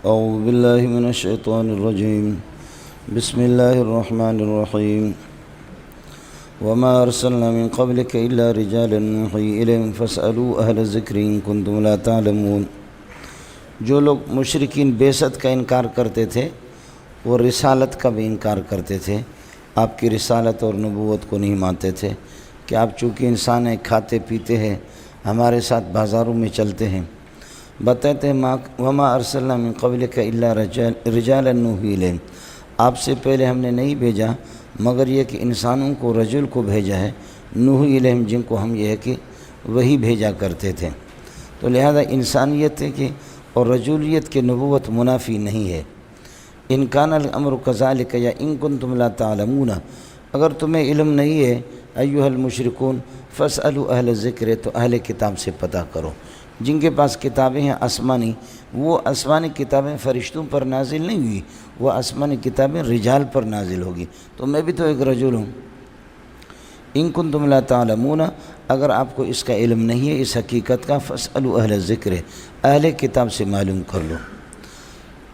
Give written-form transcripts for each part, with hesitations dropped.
أعوذ بالله من الشيطان الرجيم. بسم الله الرحمن الرحيم. وما أرسلنا من قبلك إلا رجالا نوحي إليهم فاسألوا أهل الذكر إن كنتم لا تعلمون. جو لوگ مشرکین بعثت کا انکار کرتے تھے وہ رسالت کا بھی انکار کرتے تھے، آپ کی رسالت اور نبوت کو نہیں مانتے تھے کہ آپ چونکہ انسان ہیں، کھاتے پیتے ہیں، ہمارے ساتھ بازاروں میں چلتے ہیں. بتاتے ہیں وما ارسلنا من قبلک الا رجالا نوحی الیہم، آپ سے پہلے ہم نے نہیں بھیجا مگر یہ کہ انسانوں کو رجل کو بھیجا ہے، نوحی الیہم جن کو ہم یہ ہے کہ وہی بھیجا کرتے تھے. تو لہذا انسانیت ہے کہ اور رجولیت کے نبوت منافی نہیں ہے. ان کان الامر کذالک یا ان کنتم لا تعلمون، اگر تمہیں علم نہیں ہے ایھا المشرکون فاسألوا اہل الذکر، تو اہل کتاب سے پتہ کرو. جن کے پاس کتابیں ہیں آسمانی، وہ آسمانی کتابیں فرشتوں پر نازل نہیں ہوئی، وہ آسمانی کتابیں رجال پر نازل ہوگی. تو میں بھی تو ایک رجل ہوں. ان کنتم لا تعلمون، اگر آپ کو اس کا علم نہیں ہے اس حقیقت کا، فاسألوا اہل الذکر، اہل کتاب سے معلوم کر لو.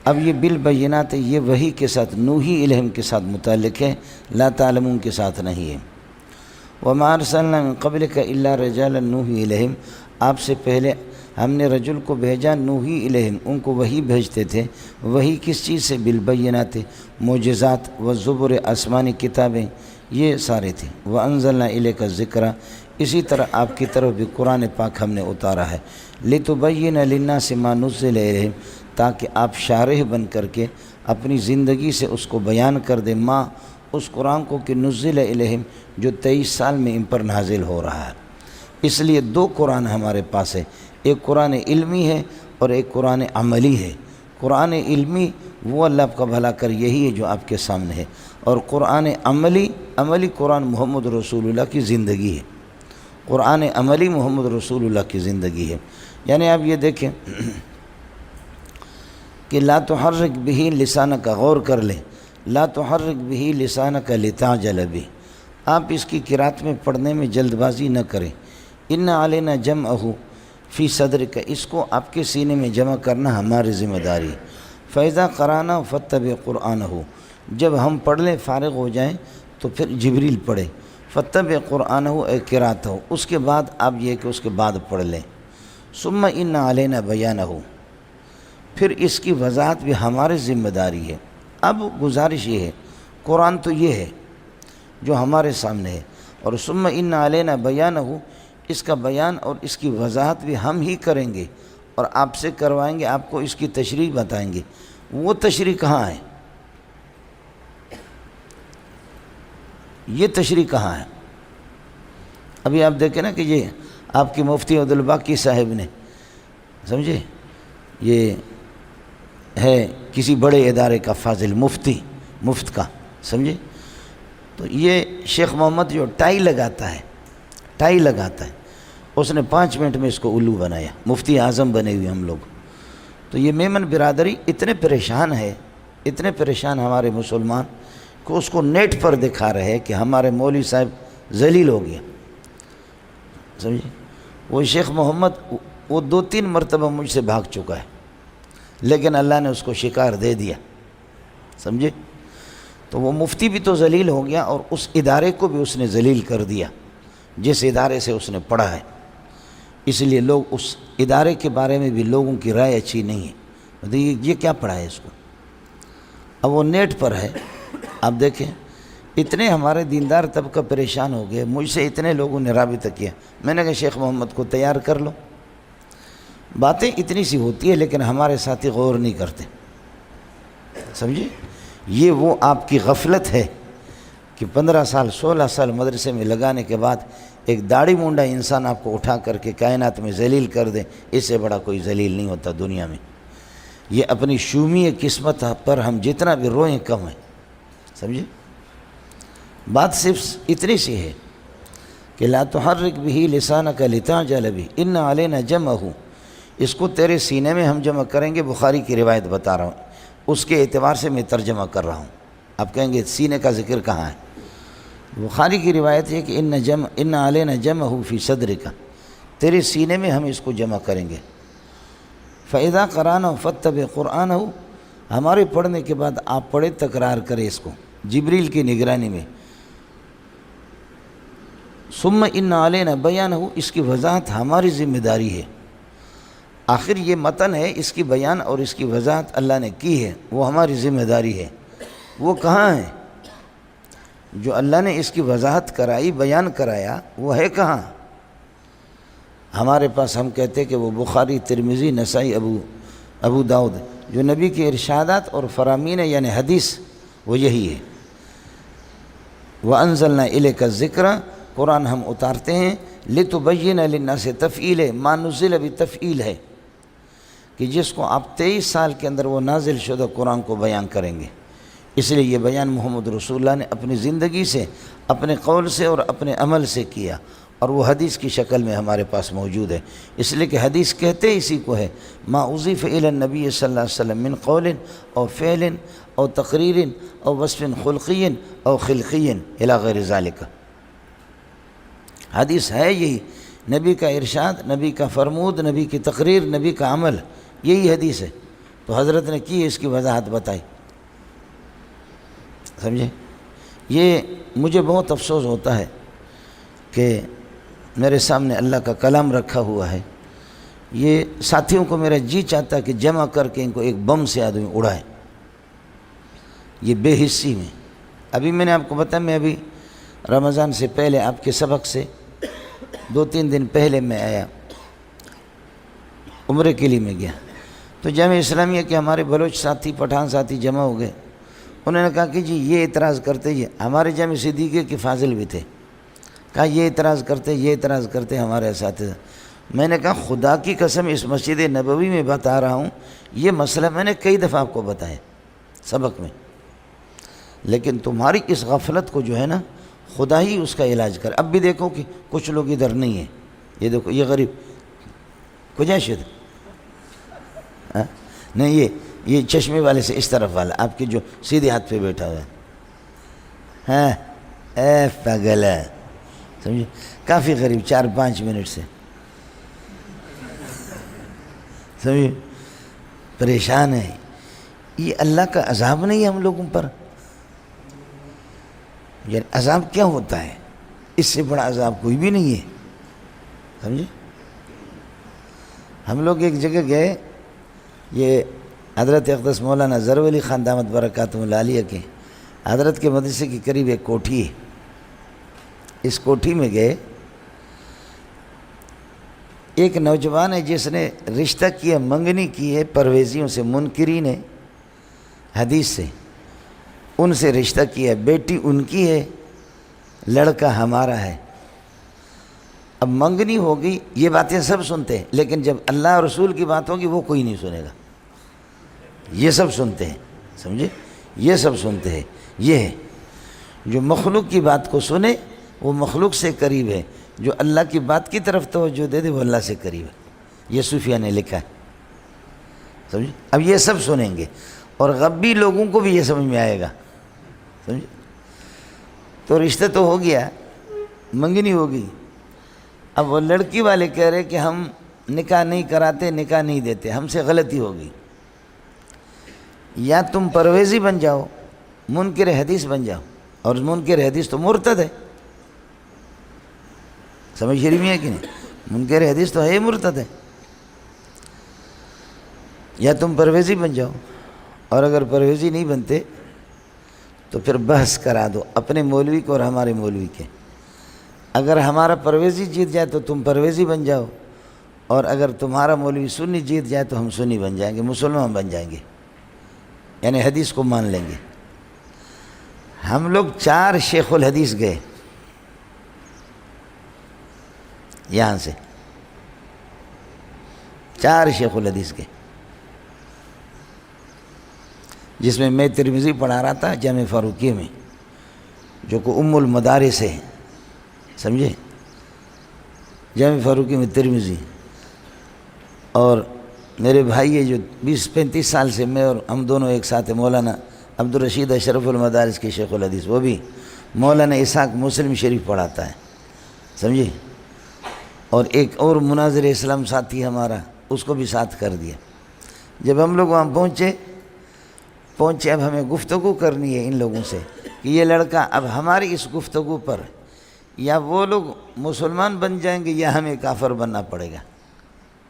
اب یہ بالبینات ہے، یہ وحی کے ساتھ نوحی الیہم کے ساتھ متعلق ہے، لا تعلمون کے ساتھ نہیں ہے. وما ارسلنا من قبلک الا رجالا نوحی الیہم، آپ سے پہلے ہم نے رجل کو بھیجا نوحی الیہم، ان کو وہی بھیجتے تھے. وہی کس چیز سے؟ بالبینات، معجزات، والزبر، آسمانی کتابیں، یہ سارے تھے. وانزلنا الیک الذکر، اسی طرح آپ کی طرف بھی قرآن پاک ہم نے اتارا ہے. لتبین للناس ما نزل الیہم، تاکہ آپ شارح بن کر کے اپنی زندگی سے اس کو بیان کر دیں، ما اس قرآن کو کہ نزل الیہم جو 23 سال میں ان پر نازل ہو رہا ہے. اس لیے دو قرآن ہمارے پاس ہے، ایک قرآن علمی ہے اور ایک قرآن عملی ہے. قرآن علمی وہ اللہ کا بھلا کر یہی ہے جو آپ کے سامنے ہے، اور قرآن عملی قرآن محمد رسول اللہ کی زندگی ہے. قرآن عملی محمد رسول اللہ کی زندگی ہے. یعنی آپ یہ دیکھیں کہ لا تحرک بہ لسانک، غور کر لیں، لا تحرک بہ لسانک لتعجل بہ، آپ اس کی قرات میں پڑھنے میں جلد بازی نہ کریں. ان علینا جمعہ فی صدرک، اس کو آپ کے سینے میں جمع کرنا ہماری ذمہ داری. فیضا قرآنہ فاتبع قرآنہ، جب ہم پڑھ لیں فارغ ہو جائیں تو پھر جبریل پڑھے. فاتبع قرآنہ اے قرات ہو، اس کے بعد آپ یہ کہ اس کے بعد پڑھ لیں. ثم ان علینا بیانہ، پھر اس کی وضاحت بھی ہماری ذمہ داری ہے. اب گزارش یہ ہے، قرآن تو یہ ہے جو ہمارے سامنے ہے، اور ثم ان علینا بیانہ، اس کا بیان اور اس کی وضاحت بھی ہم ہی کریں گے اور آپ سے کروائیں گے، آپ کو اس کی تشریح بتائیں گے. وہ تشریح کہاں ہے؟ یہ تشریح کہاں ہے؟ ابھی آپ دیکھیں نا کہ یہ آپ کی مفتی عبدالباقی صاحب نے، سمجھے، یہ ہے کسی بڑے ادارے کا فاضل مفت کا، سمجھے. تو یہ شیخ محمد جو ٹائی لگاتا ہے، اس نے 5 منٹ میں اس کو الو بنایا. مفتی اعظم بنے ہوئے ہم لوگ. تو یہ میمن برادری اتنے پریشان ہمارے مسلمان کہ اس کو نیٹ پر دکھا رہے ہیں کہ ہمارے مولوی صاحب ذلیل ہو گیا، سمجھے. وہ شیخ محمد وہ 2-3 مرتبہ مجھ سے بھاگ چکا ہے، لیکن اللہ نے اس کو شکار دے دیا، سمجھے. تو وہ مفتی بھی تو ذلیل ہو گیا اور اس ادارے کو بھی اس نے ذلیل کر دیا جس ادارے سے اس نے پڑھا ہے. اس لیے لوگ اس ادارے کے بارے میں بھی لوگوں کی رائے اچھی نہیں ہے. یہ کیا پڑھا ہے اس کو؟ اب وہ نیٹ پر ہے. آپ دیکھیں اتنے ہمارے دیندار طبقہ پریشان ہو گئے. مجھ سے اتنے لوگوں نے رابطہ کیا. میں نے کہا شیخ محمد کو تیار کر لو. باتیں اتنی سی ہوتی ہے لیکن ہمارے ساتھی غور نہیں کرتے، سمجھے. یہ وہ آپ کی غفلت ہے کہ 15 سال 16 سال مدرسے میں لگانے کے بعد ایک داڑھی مونڈا انسان آپ کو اٹھا کر کے کائنات میں ذلیل کر دے. اس سے بڑا کوئی ذلیل نہیں ہوتا دنیا میں. یہ اپنی شومی قسمت پر ہم جتنا بھی روئیں کم ہے، سمجھے. بات صرف اتنی سی ہے کہ لا تحرک بہ لسانک لتعجل بہ ان علینا جمعہ، اس کو تیرے سینے میں ہم جمع کریں گے. بخاری کی روایت بتا رہا ہوں، اس کے اعتبار سے میں ترجمہ کر رہا ہوں. آپ کہیں گے سینے کا ذکر کہاں ہے؟ بخاری کی روایت ہے کہ ان علینا جمعہ فی صدرک، تیرے سینے میں ہم اس کو جمع کریں گے. فَإِذَا قَرَأْنَهُ فَاتَّبِعْ قُرْآنَهُ، ہمارے پڑھنے کے بعد آپ پڑھے، تکرار کرے اس کو جبریل کی نگرانی میں۔ ثُمَّ إِنَّ عَلَيْنَا بَيَانَهُ، اس کی وضاحت ہماری ذمہ داری ہے۔ آخر یہ متن ہے، اس کی بیان اور اس کی وضاحت اللہ نے کی ہے، وہ ہماری ذمہ داری ہے۔ وہ کہاں ہے جو اللہ نے اس کی وضاحت کرائی، بیان کرایا؟ وہ ہے کہاں؟ ہمارے پاس ہم کہتے کہ وہ بخاری، ترمذی، نسائی، ابو داؤد، جو نبی کے ارشادات اور فرامین یعنی حدیث، وہ یہی ہے۔ وَأَنزَلْنَا إِلَيْكَ الذِّكْرَ، قرآن ہم اتارتے ہیں، لِتُبَيِّنَ لِلنَّاسِ، تفعیل ہے، ما نزل بھی تفعیل ہے، کہ جس کو آپ 23 سال کے اندر وہ نازل شدہ قرآن کو بیان کریں گے۔ اس لیے یہ بیان محمد رسول اللہ نے اپنی زندگی سے، اپنے قول سے اور اپنے عمل سے کیا، اور وہ حدیث کی شکل میں ہمارے پاس موجود ہے۔ اس لیے کہ حدیث کہتے اسی کو ہے، ما اضیف الی النبی صلی اللہ علیہ وسلم من قول او فعل او تقریر او وصف خلقی او خلقی الی غیر ذالک۔ حدیث ہے یہی، نبی کا ارشاد، نبی کا فرمود، نبی کی تقریر، نبی کا عمل، یہی حدیث ہے۔ تو حضرت نے کی اس کی وضاحت بتائی، سمجھے؟ یہ مجھے بہت افسوس ہوتا ہے کہ میرے سامنے اللہ کا کلام رکھا ہوا ہے، یہ ساتھیوں کو میرا جی چاہتا ہے کہ جمع کر کے ان کو ایک بم سے آدمی اڑائے، یہ بے حسی میں۔ ابھی میں نے آپ کو بتایا، میں ابھی رمضان سے پہلے آپ کے سبق سے 2-3 دن پہلے میں آیا، عمرے کے لیے میں گیا، تو جامعہ اسلامیہ کے ہمارے بلوچ ساتھی، پٹھان ساتھی جمع ہو گئے۔ انہوں نے کہا کہ جی یہ اعتراض کرتے، یہ ہمارے جامعہ صدیقیہ کے فاضل بھی تھے، کہا یہ اعتراض کرتے، یہ اعتراض کرتے ہمارے اساتذہ۔ میں نے کہا خدا کی قسم اس مسجد نبوی میں بتا رہا ہوں، یہ مسئلہ میں نے کئی دفعہ آپ کو بتایا سبق میں، لیکن تمہاری اس غفلت کو جو ہے نا، خدا ہی اس کا علاج کر۔ اب بھی دیکھو کہ کچھ لوگ ادھر نہیں ہیں، یہ دیکھو یہ غریب کجاشد نہیں، یہ چشمے والے سے اس طرف والا، آپ کے جو سیدھے ہاتھ پہ بیٹھا ہوا ہے، ہاں اے پاگل ہے، سمجھے؟ کافی غریب، 4-5 منٹ سے، سمجھے؟ پریشان ہے۔ یہ اللہ کا عذاب نہیں ہے ہم لوگوں پر؟ یعنی عذاب کیا ہوتا ہے؟ اس سے بڑا عذاب کوئی بھی نہیں ہے، سمجھے؟ ہم لوگ ایک جگہ گئے، یہ حضرت اقدس مولانا ظہور علی خان دامت برکاتہ العالیہ کے حضرت کے مدرسے کے قریب ایک کوٹھی ہے، اس کوٹھی میں گئے، ایک نوجوان ہے جس نے رشتہ کیا، منگنی کی ہے پرویزیوں سے، منکرین ہے حدیث سے، ان سے رشتہ کیا، بیٹی ان کی ہے، لڑکا ہمارا ہے۔ اب منگنی ہوگی، یہ باتیں سب سنتے ہیں، لیکن جب اللہ اور رسول کی بات ہوگی وہ کوئی نہیں سنے گا، یہ سب سنتے ہیں، سمجھے؟ یہ سب سنتے ہیں۔ یہ ہے جو مخلوق کی بات کو سنے وہ مخلوق سے قریب ہے، جو اللہ کی بات کی طرف توجہ دے دے وہ اللہ سے قریب ہے، یہ صوفیہ نے لکھا ہے، سمجھے؟ اب یہ سب سنیں گے، اور غبی لوگوں کو بھی یہ سمجھ میں آئے گا، سمجھے؟ تو رشتہ تو ہو گیا، منگنی ہوگی، اب وہ لڑکی والے کہہ رہے کہ ہم نکاح نہیں کراتے، نکاح نہیں دیتے، ہم سے غلطی ہوگی، یا تم پرویزی بن جاؤ، منکر حدیث بن جاؤ، اور منکر حدیث تو مرتد ہے، سمجھ شریف میں ہے کہ نہیں؟ منکر حدیث تو ہے مرتد ہے، یا تم پرویزی بن جاؤ، اور اگر پرویزی نہیں بنتے تو پھر بحث کرا دو اپنے مولوی کو اور ہمارے مولوی کے، اگر ہمارا پرویزی جیت جائے تو تم پرویزی بن جاؤ، اور اگر تمہارا مولوی سنی جیت جائے تو ہم سنی بن جائیں گے، مسلمان بن جائیں گے، یعنی حدیث کو مان لیں گے۔ ہم لوگ 4 شیخ الحدیث گئے یہاں سے، 4 شیخ الحدیث گئے، جس میں ترمذی پڑھا رہا تھا جامع فاروقیہ میں، جو کہ ام المدارس ہے، سمجھے؟ جامع فاروقیہ میں ترمذی، اور میرے بھائی ہے جو 20-35 سال سے میں اور ہم دونوں ایک ساتھ ہیں، مولانا عبدالرشید اشرف المدارس کے شیخ الحدیث، وہ بھی مولانا اسحاق مسلم شریف پڑھاتا ہے، سمجھے؟ اور ایک اور مناظر اسلام ساتھی ہمارا، اس کو بھی ساتھ کر دیا، جب ہم لوگ وہاں پہنچے اب ہمیں گفتگو کرنی ہے ان لوگوں سے کہ یہ لڑکا اب ہماری اس گفتگو پر یا وہ لوگ مسلمان بن جائیں گے یا ہمیں کافر بننا پڑے گا.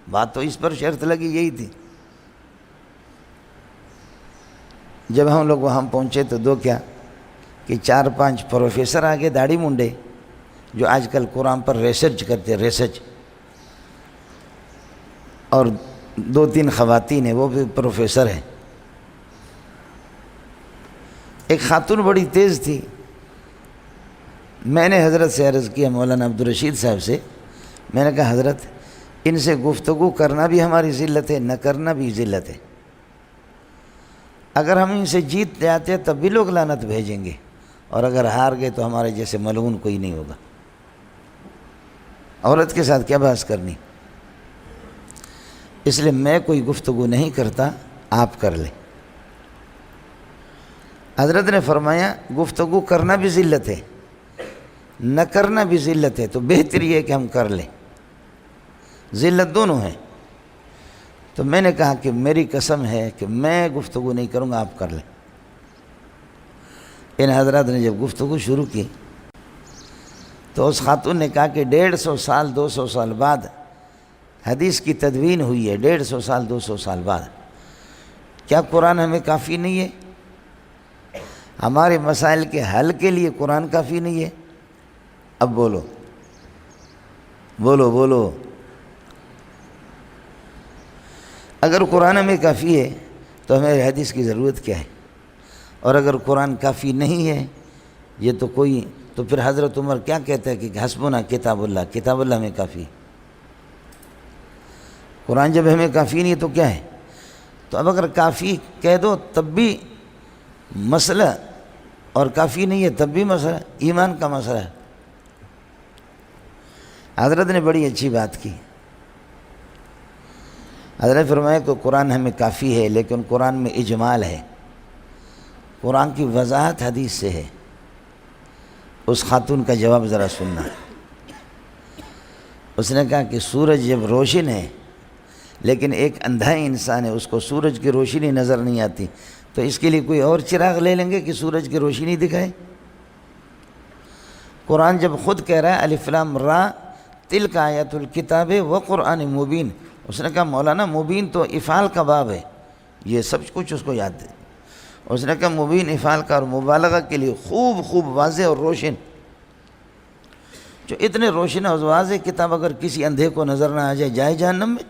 بات تو اس پر شرط لگی یہی تھی. جب ہم لوگ وہاں پہنچے تو دو کیا کہ 4-5 پروفیسر آگے داڑھی منڈے جو آج کل قرآن پر ریسرچ کرتے ریسرچ، اور 2-3 خواتین ہیں وہ بھی پروفیسر ہیں. ایک خاتون بڑی تیز تھی. میں نے حضرت سے عرض کیا، مولانا عبدالرشید صاحب سے، میں نے کہا حضرت ان سے گفتگو کرنا بھی ہماری ذلت ہے، نہ کرنا بھی ذلت ہے. اگر ہم ان سے جیت جاتے تب بھی لوگ لعنت بھیجیں گے، اور اگر ہار گئے تو ہمارے جیسے ملعون کوئی نہیں ہوگا. عورت کے ساتھ کیا بحث کرنی؟ اس لیے میں کوئی گفتگو نہیں کرتا، آپ کر لیں. حضرت نے فرمایا گفتگو کرنا بھی ذلت ہے، نہ کرنا بھی ذلت ہے، تو بہتر یہ ہے کہ ہم کر لیں. ذلت دونوں ہیں. تو میں نے کہا کہ میری قسم ہے کہ میں گفتگو نہیں کروں گا، آپ کر لیں. ان حضرات نے جب گفتگو شروع کی تو اس خاتون نے کہا کہ 150 سال 200 سال بعد حدیث کی تدوین ہوئی ہے، 150 سال 200 سال بعد. کیا قرآن ہمیں کافی نہیں ہے؟ ہمارے مسائل کے حل کے لیے قرآن کافی نہیں ہے؟ اب بولو بولو بولو. اگر قرآن ہمیں کافی ہے تو ہمیں حدیث کی ضرورت کیا ہے؟ اور اگر قرآن کافی نہیں ہے یہ تو پھر حضرت عمر کیا کہتا ہے کہ حسبنا کتاب اللہ، کتاب اللہ ہمیں کافی. قرآن جب ہمیں کافی نہیں ہے تو کیا ہے؟ تو اب اگر کافی کہہ دو تب بھی مسئلہ، اور کافی نہیں ہے تب بھی مسئلہ، ایمان کا مسئلہ ہے. حضرت نے بڑی اچھی بات کی. حضرت فرمایا کہ قرآن ہمیں کافی ہے، لیکن قرآن میں اجمال ہے، قرآن کی وضاحت حدیث سے ہے. اس خاتون کا جواب ذرا سننا. اس نے کہا کہ سورج جب روشن ہے لیکن ایک اندھا انسان ہے، اس کو سورج کی روشنی نظر نہیں آتی، تو اس کے لیے کوئی اور چراغ لے لیں گے کہ سورج کی روشنی دکھائے؟ قرآن جب خود کہہ رہا ہے الف لام را تلک آیات الکتاب و قرآن مبین، اس نے کہا مولانا مبین تو افعال کا باب ہے، یہ سب کچھ اس کو یاد ہے. اس نے کہا مبین افعال کا اور مبالغہ کے لیے خوب واضح اور روشن. جو اتنے روشن اور واضح کتاب اگر کسی اندھے کو نظر نہ آ جائے جہنم میں.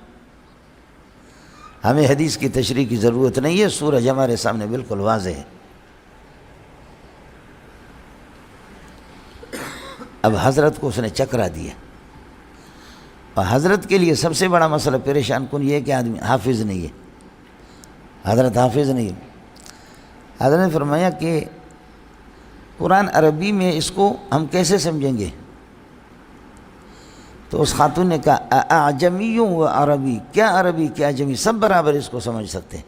ہمیں حدیث کی تشریح کی ضرورت نہیں ہے، سورج ہمارے سامنے بالکل واضح ہے. اب حضرت کو اس نے چکرا دیا. اور حضرت کے لیے سب سے بڑا مسئلہ پریشان کن یہ ہے کہ آدمی حافظ نہیں ہے. حضرت حافظ نہیں ہے. حضرت نے فرمایا کہ قرآن عربی میں اس کو ہم کیسے سمجھیں گے؟ تو اس خاتون نے کہا اعجمی و عربی، کیا عربی کیا اعجمی، سب برابر اس کو سمجھ سکتے ہیں.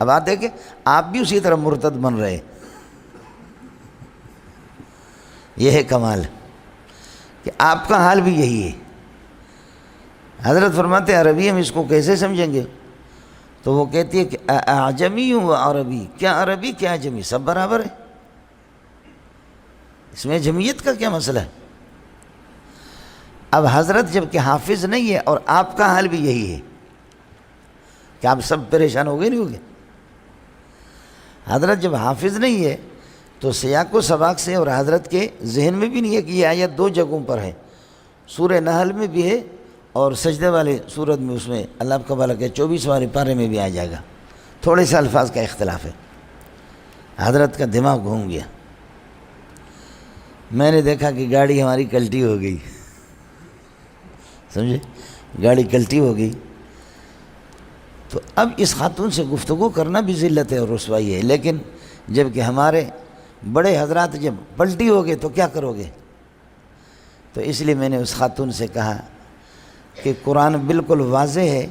اب آپ دیکھیں آپ بھی اسی طرح مرتد بن رہے. یہ ہے کمال کہ آپ کا حال بھی یہی ہے. حضرت فرماتے ہیں عربی ہم اس کو کیسے سمجھیں گے؟ تو وہ کہتی ہے کہ اعجمی و عربی، کیا عربی کیا اعجمی، سب برابر ہے، اس میں جمعیت کا کیا مسئلہ ہے؟ اب حضرت جب کہ حافظ نہیں ہے اور آپ کا حال بھی یہی ہے کہ آپ سب پریشان ہو گئے نہیں ہوگے. حضرت جب حافظ نہیں ہے تو سیاق و سباق سے، اور حضرت کے ذہن میں بھی نہیں ہے کہ یہ آیت 2 جگہوں پر ہے، سورہ نحل میں بھی ہے اور سجدے والے سورت میں، اس میں اللہ کا بھلا کہ 24 والے پارے میں بھی آ جائے گا. تھوڑے سے الفاظ کا اختلاف ہے. حضرت کا دماغ گھوم گیا. میں نے دیکھا کہ گاڑی ہماری کلٹی ہو گئی، سمجھے، گاڑی کلٹی ہو گئی. تو اب اس خاتون سے گفتگو کرنا بھی ذلت ہے اور رسوائی ہے. لیکن جب کہ ہمارے بڑے حضرات جب پلٹی ہو گئے تو کیا کرو گے؟ تو اس لیے میں نے اس خاتون سے کہا کہ قرآن بالکل واضح ہے،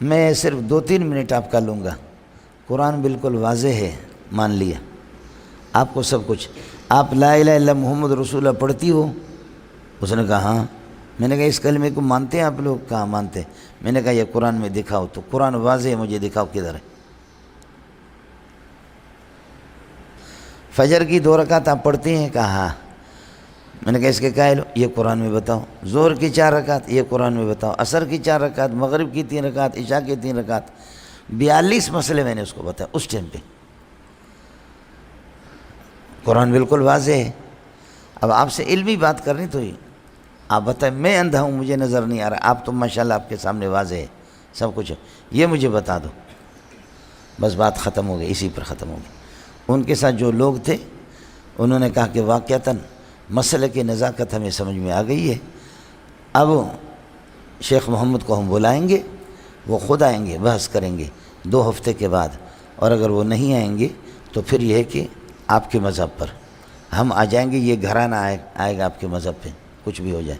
میں صرف 2-3 منٹ آپ کا لوں گا. قرآن بالکل واضح ہے، مان لیا آپ کو سب کچھ. آپ لا الہ الا محمد رسول اللہ پڑھتی ہو؟ اس نے کہا ہاں. میں نے کہا اس کلمے کو مانتے ہیں آپ لوگ؟ کہاں مانتے ہیں؟ میں نے کہا یہ قرآن میں دکھاؤ، تو قرآن واضح ہے، مجھے دکھاؤ کدھر ہے۔ فجر کی 2 رکعت آپ پڑھتے ہیں؟ کہا ہاں۔ میں نے کہا اس کے قائل ہو؟ یہ قرآن میں بتاؤ۔ ظہر کی 4 رکعت، یہ قرآن میں بتاؤ۔ عصر کی 4 رکعت، مغرب کی 3 رکعت، عشاء کی 3 رکعت، 42 مسئلے میں نے اس کو بتایا اس ٹائم پہ۔ قرآن بالکل واضح ہے۔ اب آپ سے علمی بات کرنی تو آپ بتائیں، میں اندھا ہوں، مجھے نظر نہیں آ رہا، آپ تو ماشاءاللہ آپ کے سامنے واضح ہے سب کچھ ہے، یہ مجھے بتا دو، بس بات ختم ہو گئی، اسی پر ختم ہو گئی۔ ان کے ساتھ جو لوگ تھے انہوں نے کہا کہ واقعتاً مسئلے کی نزاکت ہمیں سمجھ میں آ گئی ہے، اب شیخ محمد کو ہم بلائیں گے، وہ خود آئیں گے، بحث کریں گے 2 ہفتے کے بعد، اور اگر وہ نہیں آئیں گے تو پھر یہ ہے کہ آپ کے مذہب پر ہم آ جائیں گے، یہ گھرانہ آئے گا آپ کے مذہب پہ، کچھ بھی ہو جائے۔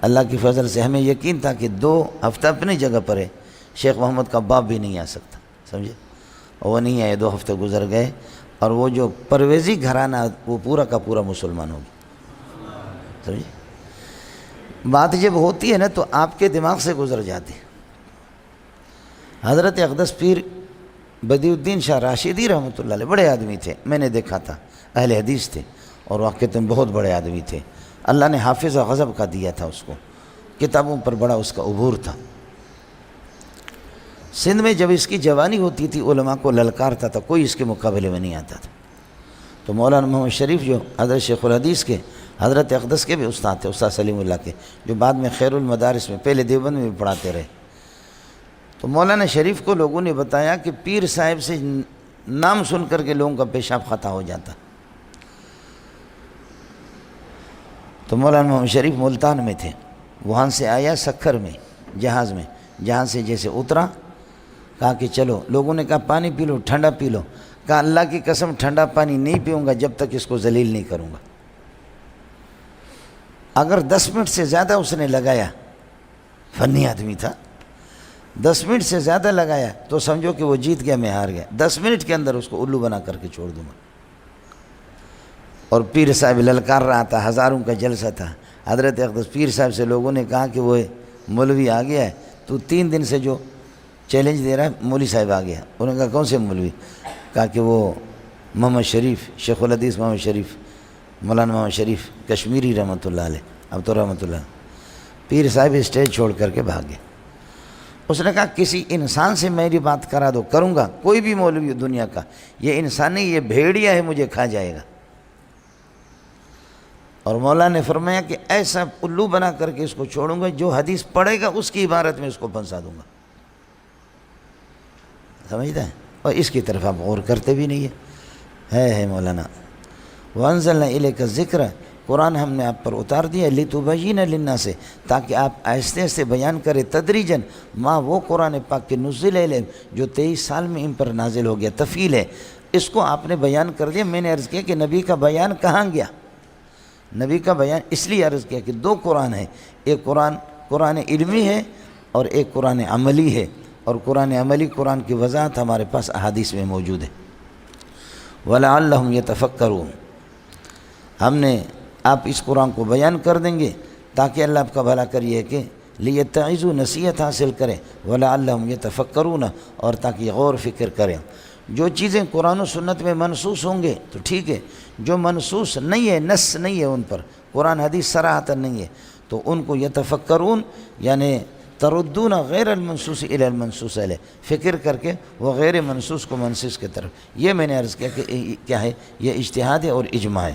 اللہ کی فضل سے ہمیں یقین تھا کہ 2 ہفتہ اپنی جگہ پر ہے، شیخ محمد کا باپ بھی نہیں آ سکتا، سمجھے، اور وہ نہیں آئے، 2 ہفتے گزر گئے، اور وہ جو پرویزی گھرانہ وہ پورا کا پورا مسلمان ہو گیا، سمجھے۔ بات جب ہوتی ہے نا تو آپ کے دماغ سے گزر جاتی ہے۔ حضرت اقدس پیر بدیع الدین شاہ راشدی رحمۃ اللہ علیہ بڑے آدمی تھے، میں نے دیکھا تھا، اہل حدیث تھے، اور واقعتاً بہت بڑے آدمی تھے، اللہ نے حافظ غضب کا دیا تھا اس کو، کتابوں پر بڑا اس کا عبور تھا۔ سندھ میں جب اس کی جوانی ہوتی تھی علماء کو للکارتا تھا، کوئی اس کے مقابلے میں نہیں آتا تھا۔ تو مولانا محمد شریف جو حضرت شیخ الحدیث کے، حضرت اقدس کے بھی استاد تھے، استاد سلیم اللہ کے، جو بعد میں خیر المدارس میں، پہلے دیوبند میں بھی پڑھاتے رہے، تو مولانا شریف کو لوگوں نے بتایا کہ پیر صاحب سے نام سن کر کے لوگوں کا پیشاب خطا ہو جاتا۔ تو مولانا محمد شریف ملتان میں تھے، وہاں سے آیا سکھر میں جہاز میں، جہاں سے جیسے اترا، کہا کہ چلو، لوگوں نے کہا پانی پی لو، ٹھنڈا پی لو، کہا اللہ کی قسم ٹھنڈا پانی نہیں پیوں گا جب تک اس کو ذلیل نہیں کروں گا۔ اگر 10 منٹ سے زیادہ اس نے لگایا، فنی آدمی تھا، 10 منٹ سے زیادہ لگایا تو سمجھو کہ وہ جیت گیا، میں ہار گیا، 10 منٹ کے اندر اس کو الو بنا کر کے چھوڑ دوں گا۔ اور پیر صاحب للکار رہا تھا، ہزاروں کا جلسہ تھا، حضرت اقدس پیر صاحب سے لوگوں نے کہا کہ وہ مولوی آ گیا ہے، تو 3 دن سے جو چیلنج دے رہا ہے، مولوی صاحب آ گیا۔ انہوں نے کہا کون سے مولوی؟ کہا کہ وہ محمد شریف، شیخ الحدیث محمد شریف، مولانا محمد شریف کشمیری رحمۃ اللہ علیہ، اب تو رحمۃ اللہ۔ پیر صاحب اسٹیج چھوڑ کر کے بھاگ گئے۔ اس نے کہا کسی انسان سے میری بات کرا دو، کروں گا، کوئی بھی مولوی دنیا کا، یہ انسان نہیں، یہ بھیڑیا ہے، مجھے کھا جائے گا۔ اور مولا نے فرمایا کہ ایسا الو بنا کر کے اس کو چھوڑوں گا، جو حدیث پڑھے گا اس کی عبارت میں اس کو پھنسا دوں گا، سمجھتا ہے؟ اور اس کی طرف آپ غور کرتے بھی نہیں ہے مولانا۔ وَأَنزَلْنَا إِلَيْكَ الذِّكْرَ، قرآن ہم نے آپ پر اتار دیا، لِتُبَيِّنَ لِلنَّاسِ، تاکہ آپ آہستہ سے بیان کریں، تدریجاً، ماں وہ قرآن پاک کے نزل علیہم جو 23 سال میں ان پر نازل ہو گیا، تفیل ہے، اس کو آپ نے بیان کر دیا۔ میں نے عرض کیا کہ نبی کا بیان کہاں گیا؟ نبی کا بیان اس لیے عرض کیا کہ 2 قرآن ہیں، ایک قرآن علمی ہے اور ایک قرآن عملی ہے، اور قرآن عملی قرآن کی وضاحت ہمارے پاس احادیث میں موجود ہے۔ وَلَعَلَّهُمْ يَتَفَكَّرُونَ، ہم نے آپ اس قرآن کو بیان کر دیں گے تاکہ اللہ آپ کا بھلا کریے کہ لِيَتَّعِظُوا، نصیحت حاصل کریں، وَلَعَلَّهُمْ يَتَفَكَّرُونَ، اور تاکہ غور فکر کریں۔ جو چیزیں قرآن و سنت میں منصوص ہوں گے تو ٹھیک ہے، جو منصوص نہیں ہے، نص نہیں ہے ان پر، قرآن حدیث صراحتاً نہیں ہے، تو ان کو یتفکرون یعنی تردون غیر المنصوص الی المنصوص علیہ، فکر کر کے وہ غیر منصوص کو منصوص کی طرف۔ یہ میں نے عرض کیا کہ کیا ہے، یہ اجتہاد ہے اور اجماع ہے۔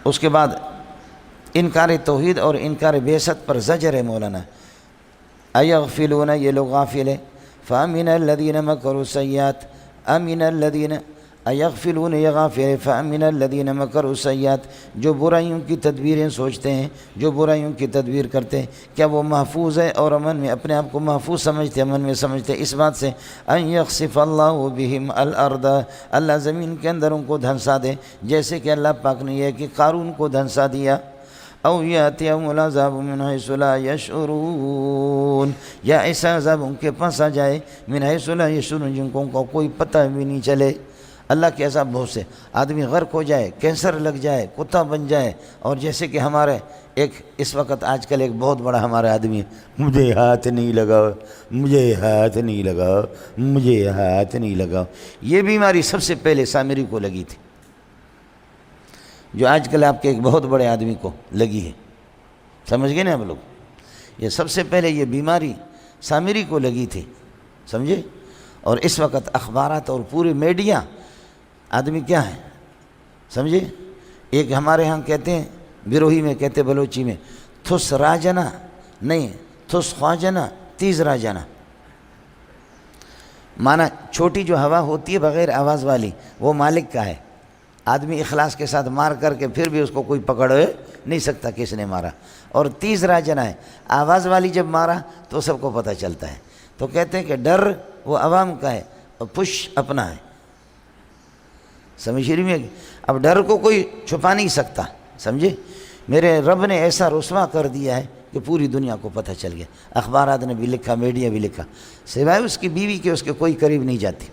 اس کے بعد انکار توحید اور انکار بعثت پر زجر ہے مولانا۔ ایغفلون، یہ لوگ غافل ہیں، فَأَمِنَ الَّذِينَ مَكَرُوا السَّيِّئَاتِ، أَمِنَ الَّذِينَ ایغفلون، یہ غافل ہے، فَأَمِنَ الَّذِينَ مَكَرُوا السَّيِّئَاتِ، جو برائیوں کی تدبیریں سوچتے ہیں، جو برائیوں کی تدبیر کرتے ہیں، کیا وہ محفوظ ہے اور امن میں، اپنے آپ کو محفوظ سمجھتے ہیں، امن میں سمجھتے ہیں اس بات سے أَن يَخْسِفَ اللَّهُ بِهِمْ الْأَرْضَ، اللہ زمین کے اندر ان کو دھنسا دے، جیسے کہ اللہ پاک نے یہ کہ قارون کو دھنسا دیا۔ او یاتیہم العذاب من حیث لا یشعرون، یا ایسا عذاب ان کے پاس آ جائے من حیث لا یشعرون، جن کو کوئی پتہ بھی نہیں چلے۔ اللہ کے عذاب بہت سے، آدمی غرق ہو جائے، کینسر لگ جائے، کتا بن جائے، اور جیسے کہ ہمارے اس وقت آج کل ایک بہت بڑا ہمارا آدمی ہے، مجھے ہاتھ نہیں لگاؤ، مجھے ہاتھ نہیں لگاؤ، مجھے ہاتھ نہیں لگاؤ۔ یہ بیماری سب سے پہلے سامری کو لگی تھی، جو آج کل آپ کے ایک بہت بڑے آدمی کو لگی ہے، سمجھ گئے نا آپ لوگ؟ یہ سب سے پہلے یہ بیماری سامری کو لگی تھی، سمجھے؟ اور اس وقت اخبارات اور پورے میڈیا آدمی کیا ہے، سمجھے؟ ایک ہمارے ہاں کہتے ہیں، بیروہی میں کہتے بلوچی میں، تھس راجنا نہیں، تھس خواجنا تیز راجنا، مانا چھوٹی جو ہوا ہوتی ہے بغیر آواز والی وہ مالک کا ہے، آدمی اخلاص کے ساتھ مار کر کے پھر بھی اس کو کوئی پکڑ نہیں سکتا کس نے مارا، اور تیز راجنا ہے، آواز والی جب مارا تو سب کو پتہ چلتا ہے۔ تو کہتے ہیں کہ ڈر وہ عوام کا ہے اور پش اپنا ہے، سمجھ رہی میں؟ اب ڈر کو کوئی چھپا نہیں سکتا، سمجھے؟ میرے رب نے ایسا رسوا کر دیا ہے کہ پوری دنیا کو پتہ چل گیا، اخبارات نے بھی لکھا، میڈیا بھی لکھا، سوائے اس کی بیوی کے اس کے کوئی قریب نہیں جاتی۔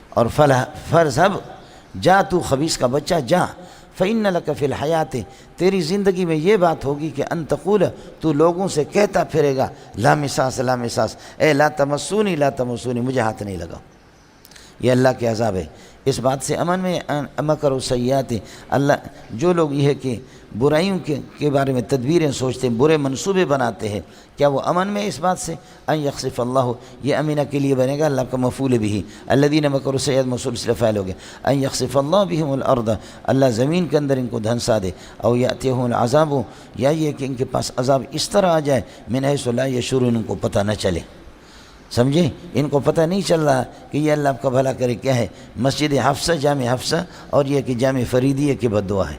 اور فَاذْهَبْ جا، تو خبیث کا بچہ جا، فَإِنَّ لَكَ فِي الْحَيَاةِ، تیری زندگی میں یہ بات ہوگی کہ ان تقول، تو لوگوں سے کہتا پھرے گا لا مساس لا مساس، اے لا تمسونی لا تمسونی، مجھے ہاتھ نہیں لگاؤ۔ یہ اللہ کے عذاب ہے۔ اس بات سے امن میں مکر السیئات، اللہ جو لوگ یہ ہے کہ برائیوں کے بارے میں تدبیریں سوچتے ہیں، برے منصوبے بناتے ہیں، کیا وہ امن میں اس بات سے؟ ان یخسف اللہ، یہ امینہ کے لیے بنے گا اللہ کا مفعول بھی، الذین مکروا السیئات موصول سے فاعل ہو گیا، ان یخسف اللہ بہم الارض، اللہ زمین کے اندر ان کو دھنسا دے، او یاتیہم العذاب، یا یہ کہ ان کے پاس عذاب اس طرح آ جائے من حیث لا یشعرون، ان کو پتہ نہ چلے، سمجھے؟ ان کو پتہ نہیں چل رہا کہ یہ اللہ آپ کا بھلا کرے کیا ہے، مسجد حفصہ، جامع حفصہ، اور یہ کہ جامع فریدیہ کی بد دعا ہے،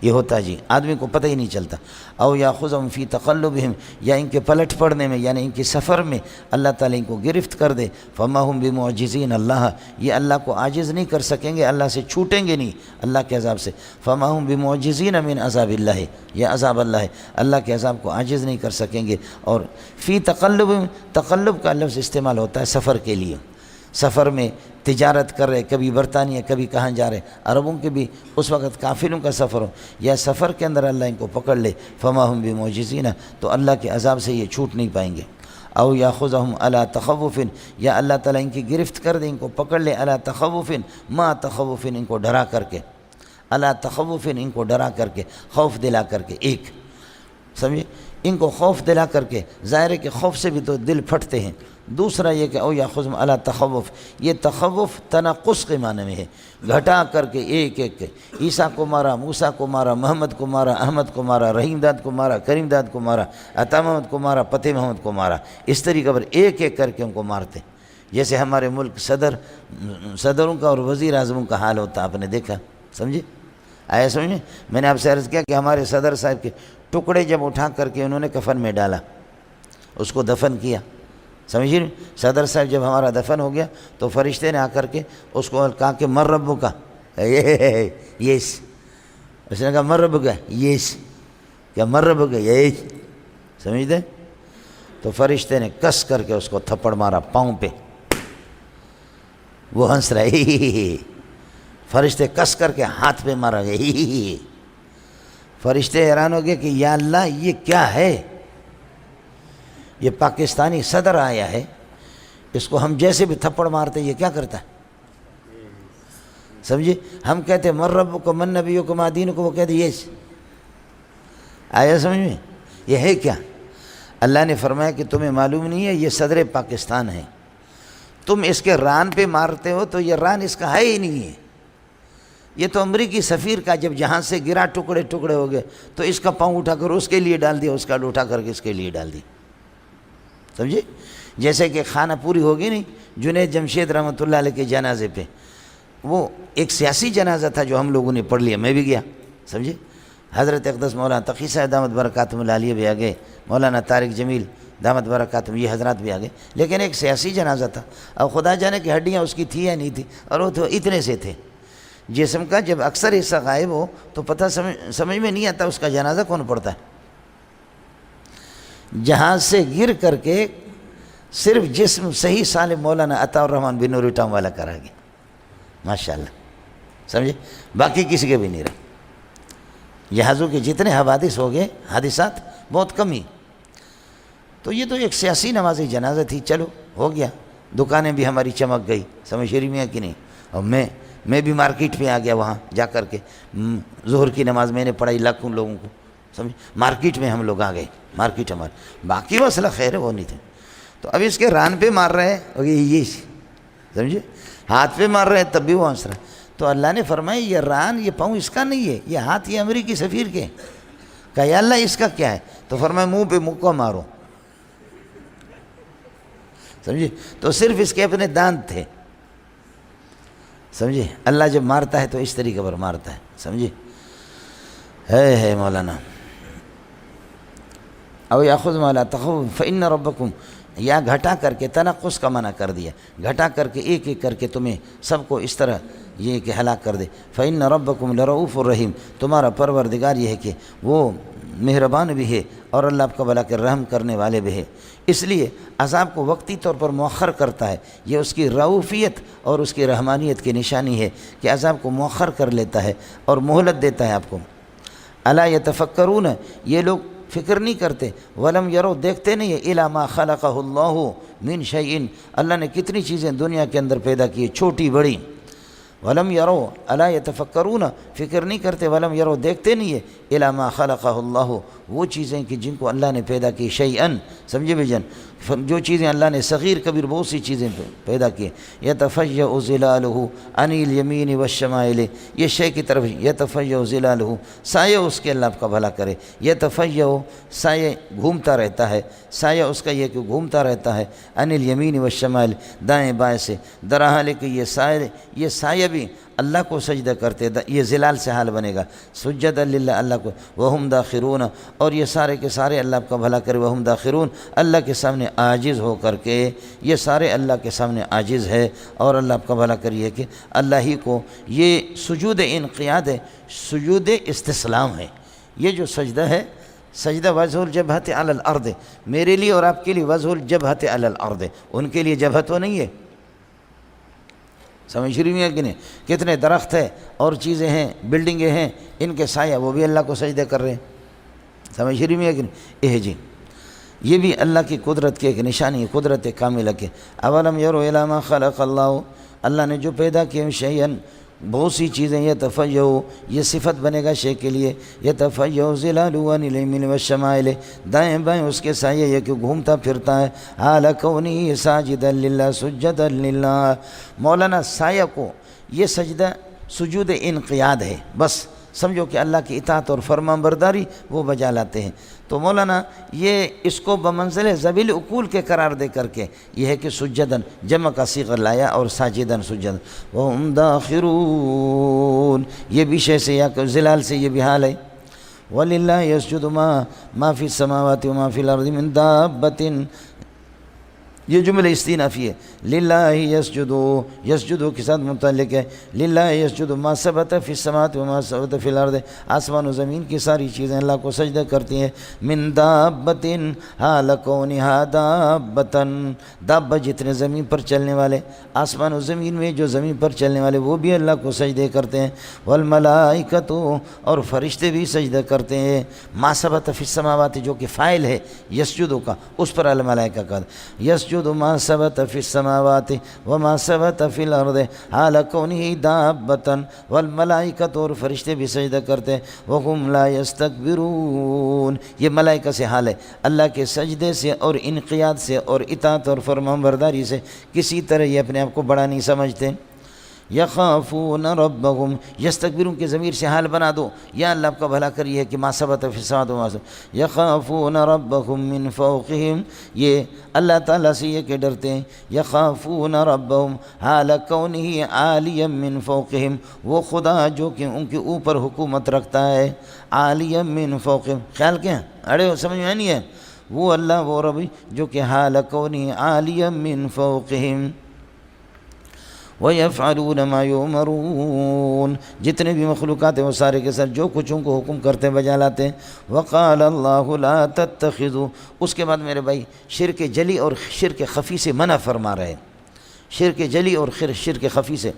یہ ہوتا جی، آدمی کو پتہ ہی نہیں چلتا۔ او یاخذہم فی تقلبہم، یا ان کے پلٹ پڑنے میں، یعنی ان کے سفر میں اللہ تعالیٰ ان کو گرفت کر دے، فما ہم بمعجزین اللہ، یہ اللہ کو عاجز نہیں کر سکیں گے، اللہ سے چھوٹیں گے نہیں اللہ کے عذاب سے، فما ہم بمعجزین من عذاب اللہ، یہ عذاب اللہ ہے، اللہ کے عذاب کو عاجز نہیں کر سکیں گے۔ اور فی تقلب، تقلب کا لفظ استعمال ہوتا ہے سفر کے لیے، سفر میں تجارت کر رہے، کبھی برطانیہ کبھی کہاں جا رہے، عربوں کے بھی اس وقت کافروں کا سفر ہو، یا سفر کے اندر اللہ ان کو پکڑ لے، فما ہم بمعجزین، تو اللہ کے عذاب سے یہ چھوٹ نہیں پائیں گے۔ او یاخذہم علی تخوف، یا اللہ تعالیٰ ان کی گرفت کر دے، ان کو پکڑ لے، علی تخوف، ما تخوف، ان کو ڈرا کر کے، علی تخوف، ان کو ڈرا کر کے، خوف دلا کر کے، ایک سمجھے، ان کو خوف دلا کر کے، ظاہر ہے کہ خوف سے بھی تو دل پھٹتے ہیں۔ دوسرا یہ کہ او یاخذہم علی تخوف، یہ تخوف تنقص کے معنی میں ہے، گھٹا کر کے ایک ایک کے، عیسیٰ کو مارا، موسیٰ کو مارا، محمد کو مارا، احمد کو مارا، رحیم داد کو مارا، کریم داد کو مارا، عطا محمد کو مارا، فتح محمد کو مارا، اس طریقے پر ایک ایک کر کے ان کو مارتے، جیسے ہمارے ملک صدروں کا اور وزیر اعظموں کا حال ہوتا، آپ نے دیکھا، سمجھے؟ آیا سمجھ میں؟ میں نے آپ سے عرض کیا کہ ہمارے صدر صاحب کے ٹکڑے جب اٹھا کر کے انہوں نے کفن میں ڈالا، اس کو دفن کیا، سمجھیے؟ صدر صاحب جب ہمارا دفن ہو گیا تو فرشتے نے آ کر کے اس کو کہا کہ مر ربو کا، یس، اس نے کہا مر ربو کا، یس، کیا مر ربو کا، یس، سمجھتے؟ تو فرشتے نے کس کر کے اس کو تھپڑ مارا پاؤں پہ، وہ ہنس رہے، فرشتے کس کر کے ہاتھ پہ مارا گئے، فرشتے حیران ہو گئے کہ یا اللہ یہ کیا ہے، یہ پاکستانی صدر آیا ہے، اس کو ہم جیسے بھی تھپڑ مارتے یہ کیا کرتا ہے، سمجھے؟ ہم کہتے من ربکم من نبیکم ما دینکم، وہ کہتے یس، آیا سمجھ میں؟ یہ ہے کیا؟ اللہ نے فرمایا کہ تمہیں معلوم نہیں ہے یہ صدر پاکستان ہے، تم اس کے ران پہ مارتے ہو تو یہ ران اس کا ہے ہی نہیں ہے، یہ تو امریکی سفیر کا جب جہاز سے گرا ٹکڑے ٹکڑے ہو گئے تو اس کا پاؤں اٹھا کر اس کے لیے ڈال دیا، اس کا اٹھا کر کے اس کے لیے ڈال دی، سمجھے؟ جیسے کہ خانہ پوری ہوگی نہیں جنید جمشید رحمۃ اللہ علیہ کے جنازے پہ، وہ ایک سیاسی جنازہ تھا جو ہم لوگوں نے پڑھ لیا، میں بھی گیا، سمجھے؟ حضرت اقدس مولانا تقی صاحب دامت برکاتہم العالیہ بھی آ گئے، مولانا طارق جمیل دامت برکاتہم، یہ حضرات بھی آ گئے، لیکن ایک سیاسی جنازہ تھا، اب خدا جانے کہ ہڈیاں اس کی تھی یا نہیں تھی، اور وہ تو اتنے سے تھے، جسم کا جب اکثر حصہ غائب ہو تو پتہ سمجھ میں نہیں آتا اس کا جنازہ کون پڑھتا ہے۔ جہاز سے گر کر کے صرف جسم صحیح سالم مولانا عطا الرحمن بن نوری ٹام والا کرا گیا، ماشاءاللہ، سمجھے، باقی کسی کے بھی نہیں رہے۔ جہازوں کے جتنے حوادث ہو گئے، حادثات بہت کم ہی۔ تو یہ تو ایک سیاسی نماز جنازہ تھی، چلو ہو گیا، دکانیں بھی ہماری چمک گئی، سمجھ شریف میں ہے کہ نہیں۔ اور میں بھی مارکیٹ میں آ گیا، وہاں جا کر کے ظہر کی نماز میں نے پڑھائی لاکھوں لوگوں کو، سمجھ، مارکیٹ میں ہم لوگ آ گئے، مارکیٹ ہمارے، باقی مسئلہ خیر ہے وہ نہیں تھے۔ تو اب اس کے ران پہ مار رہے ہیں، یہ سمجھے، ہاتھ پہ مار رہے ہیں تب بھی وہ ہنس رہا ہے۔ تو اللہ نے فرمایا یہ ران، یہ پاؤں اس کا نہیں ہے، یہ ہاتھ یہ امریکی سفیر کے۔ کہا یا اللہ اس کا کیا ہے؟ تو فرمایا منہ پہ مکہ مارو، سمجھے۔ تو صرف اس کے اپنے دانت تھے، سمجھے۔ اللہ جب مارتا ہے تو اس طریقے پر مارتا ہے، سمجھے۔ ہے مولانا، او یاخذ ما لا تخف فإن ربکم، یا گھٹا کر کے تنقص کا منع کر دیا، گھٹا کر کے ایک ایک کر کے تمہیں سب کو اس طرح یہ کہ ہلاک کر دے۔ فإن ربکم لرؤوف الرحیم، تمہارا پروردگار یہ ہے کہ وہ مہربان بھی ہے اور اللہ آپ کا بھلا کر رحم کرنے والے بھی ہے۔ اس لیے عذاب کو وقتی طور پر مؤخر کرتا ہے، یہ اس کی رؤوفیت اور اس کی رحمانیت کی نشانی ہے کہ عذاب کو مؤخر کر لیتا ہے اور مہلت دیتا ہے آپ کو۔ الا یتفکرون، یہ لوگ فکر نہیں کرتے، ولم یرو، دیکھتے نہیں ہے، الی ما خلقہ اللہ من شیء، اللہ نے کتنی چیزیں دنیا کے اندر پیدا کی، چھوٹی بڑی۔ ولم یرو، الا یتفکرون، فکر نہیں کرتے، ولم یرو، دیکھتے نہیں ہے، الی ما خلقہ اللہ، وہ چیزیں کہ جن کو اللہ نے پیدا کی، شیئن، سمجھے بھائی جان، جو چیزیں اللہ نے صغیر کبیر بہت سی چیزیں پیدا کی، یتفیع ظلالہ عن الیمین والشمائل، یہ شے کی طرف یتفیع ظلالہ، سایہ اس کے اللہ آپ کا بھلا کرے، یتفیع، سایہ گھومتا رہتا ہے، سایہ اس کا یہ کہ گھومتا رہتا ہے، عن الیمین والشمائل، دائیں بائیں سے، درحال کہ یہ سایہ بھی اللہ کو سجدہ کرتے، یہ ظلال سے حال بنے گا، سجدا للہ، اللہ کو، وہم داخرون، اور یہ سارے کے سارے اللہ آپ کا بھلا کرے، وہم داخرون، اللہ کے سامنے عاجز ہو کر کے، یہ سارے اللہ کے سامنے عاجز ہے، اور اللہ آپ کا بھلا کریے کہ اللہ ہی کو یہ سجود انقیاد ہے، سجود استسلام ہے۔ یہ جو سجدہ ہے، سجدہ وجہ الجبہۃ علی الارض، میرے لیے اور آپ کے لیے وجہ الجبہۃ علی الارض، ان کے لیے جبہہ تو نہیں ہے، سمجھ رہی ہیں کہ نہیں؟ کتنے درخت ہیں اور چیزیں ہیں، بلڈنگیں ہیں، ان کے سایہ وہ بھی اللہ کو سجدہ کر رہے ہیں، سمجھ رہی ہیں کہ نہیں؟ جی یہ بھی اللہ کی قدرت کی ایک نشانی ہے، قدرت کاملہ کی۔ اولم یرو الی ما خلق اللہ، اللہ نے جو پیدا کیے شیئن، بہت سی چیزیں، یتفیع، یہ صفت بنے گا شے کے لیے، یتفیع ظلالہ عن الیمین والشمائل، دائیں بائیں اس کے سایہ یہ کہ گھومتا پھرتا ہے، حال کونہ ساجدا للہ سجدا للہ، مولانا سایہ کو یہ سجدہ سجود انقیاد ہے، بس سمجھو کہ اللہ کی اطاعت اور فرمان برداری وہ بجا لاتے ہیں۔ تو مولانا یہ اس کو بمنزل ذویل عقول کے قرار دے کر کے یہ ہے کہ سجدن جمع کا صیغہ لایا اور ساجدن سجدن، وہم داخرون، یہ بھی شے سے یا ظلال سے یہ بھی حال ہے۔ وَلِلَّهِ يَسْجُدُ مَا فِي السَّمَاوَاتِ وَمَا فِي الْأَرْضِ مِن دَابَّةٍ، یہ جملہ استئنافی ہے، للہ یسجدو کے ساتھ متعلق ہے، للہ یسجدو ما ثبت فی السماوات وما ثبت فی الارض، آسمان و زمین کی ساری چیزیں اللہ کو سجدہ کرتی ہیں، من دابۃ حال کونہا دابۃن، دابہ جتنے زمین پر چلنے والے، آسمان و زمین میں جو زمین پر چلنے والے وہ بھی اللہ کو سجدے کرتے ہیں، والملائکۃ، اور فرشتے بھی سجدہ کرتے ہیں، ما ثبت فی السماوات جو کہ فاعل ہے یسجدو کا، اس پر الملائکہ کا، یسجد ما ثبت فی السماوات وما ثبت فی الارض حال کونہ دابۃ، والملائکۃ، اور فرشتے بھی سجدہ کرتے ہیں، وہم لا یستکبرون، یہ ملائکہ سے حال ہے، اللہ کے سجدے سے اور انقیاد سے اور اطاعت اور فرمان برداری سے کسی طرح یہ اپنے آپ کو بڑا نہیں سمجھتے۔ یخافون ربہم، یستکبرون کے ضمیر سے حال بنا دو، یا اللہ آپ کا بھلا کریے ہے کہ ما ثبت فی السماوات وما ثبت، یخافون ربہم من فوقہم، یہ اللہ تعالیٰ سے یہ کہ ڈرتے ہیں، یخافون ربہم حال کونہ عالیا من فوقہم، وہ خدا جو کہ ان کے اوپر حکومت رکھتا ہے، عالیا من فوقہم، خیال کیا اڑے ہو، سمجھ میں نہیں ہے، وہ اللہ وہ رب جو کہ حال کونہ عالیا من فوقہم، وَيَفْعَلُونَ مَا يُؤْمَرُونَ، جتنے بھی مخلوقات ہیں وہ سارے کے ساتھ جو کچھ ان کو حکم کرتے بجا لاتے ہیں۔ وَقَالَ اللَّهُ لَا تَتَّخِذُوا، اس کے بعد میرے بھائی شرک جلی اور شرک خفی سے منع فرما رہے ہیں۔ شرک جلی اور شرک خفی سے۔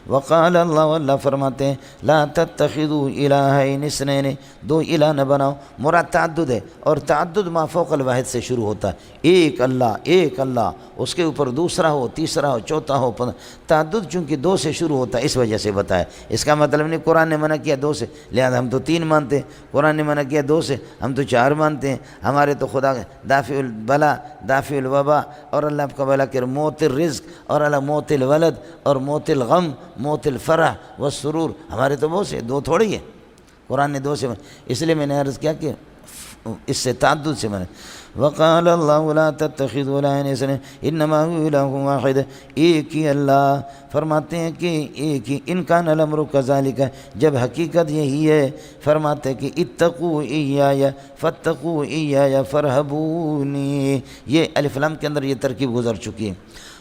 وقال اللہ، اللہ فرماتے ہیں لا تتخذوا الہین اثنین، دو الہ نہ بناؤ۔ مراد تعدد ہے، اور تعدد ما فوق الواحد سے شروع ہوتا ہے، ایک اللہ، اس کے اوپر دوسرا ہو، تیسرا ہو، چوتھا ہو۔ تعدد چونکہ دو سے شروع ہوتا ہے اس وجہ سے بتایا۔ اس کا مطلب نہیں قرآن نے منع کیا دو سے لہذا ہم تو تین مانتے ہیں، قرآن نے منع کیا دو سے ہم تو چار مانتے ہیں۔ ہمارے تو خدا دافع البلا، دافع الوبا، اور اللہ کا بلا کر موت الرزق، اور اللہ موت الولد، اور موت الغم، موت الفرح والسرور، ہمارے تو بہت سے، دو تھوڑی ہے، قرآن نے دو سے اس لیے میں نے عرض کیا کہ اس سے تعدد سے منع۔ وقال اللہ لا تتخذوا الہین اثنین انما هو الہ واحد، ایک ہی اللہ، فرماتے ہیں کہ ایک ہی، ان کان الامر کذالک، جب حقیقت یہی ہے، فرماتے ہیں کہ اتقوا ایایا فاتقوا ایایا فرہبونی، یہ الف لام کے اندر یہ ترکیب گزر چکی ہے۔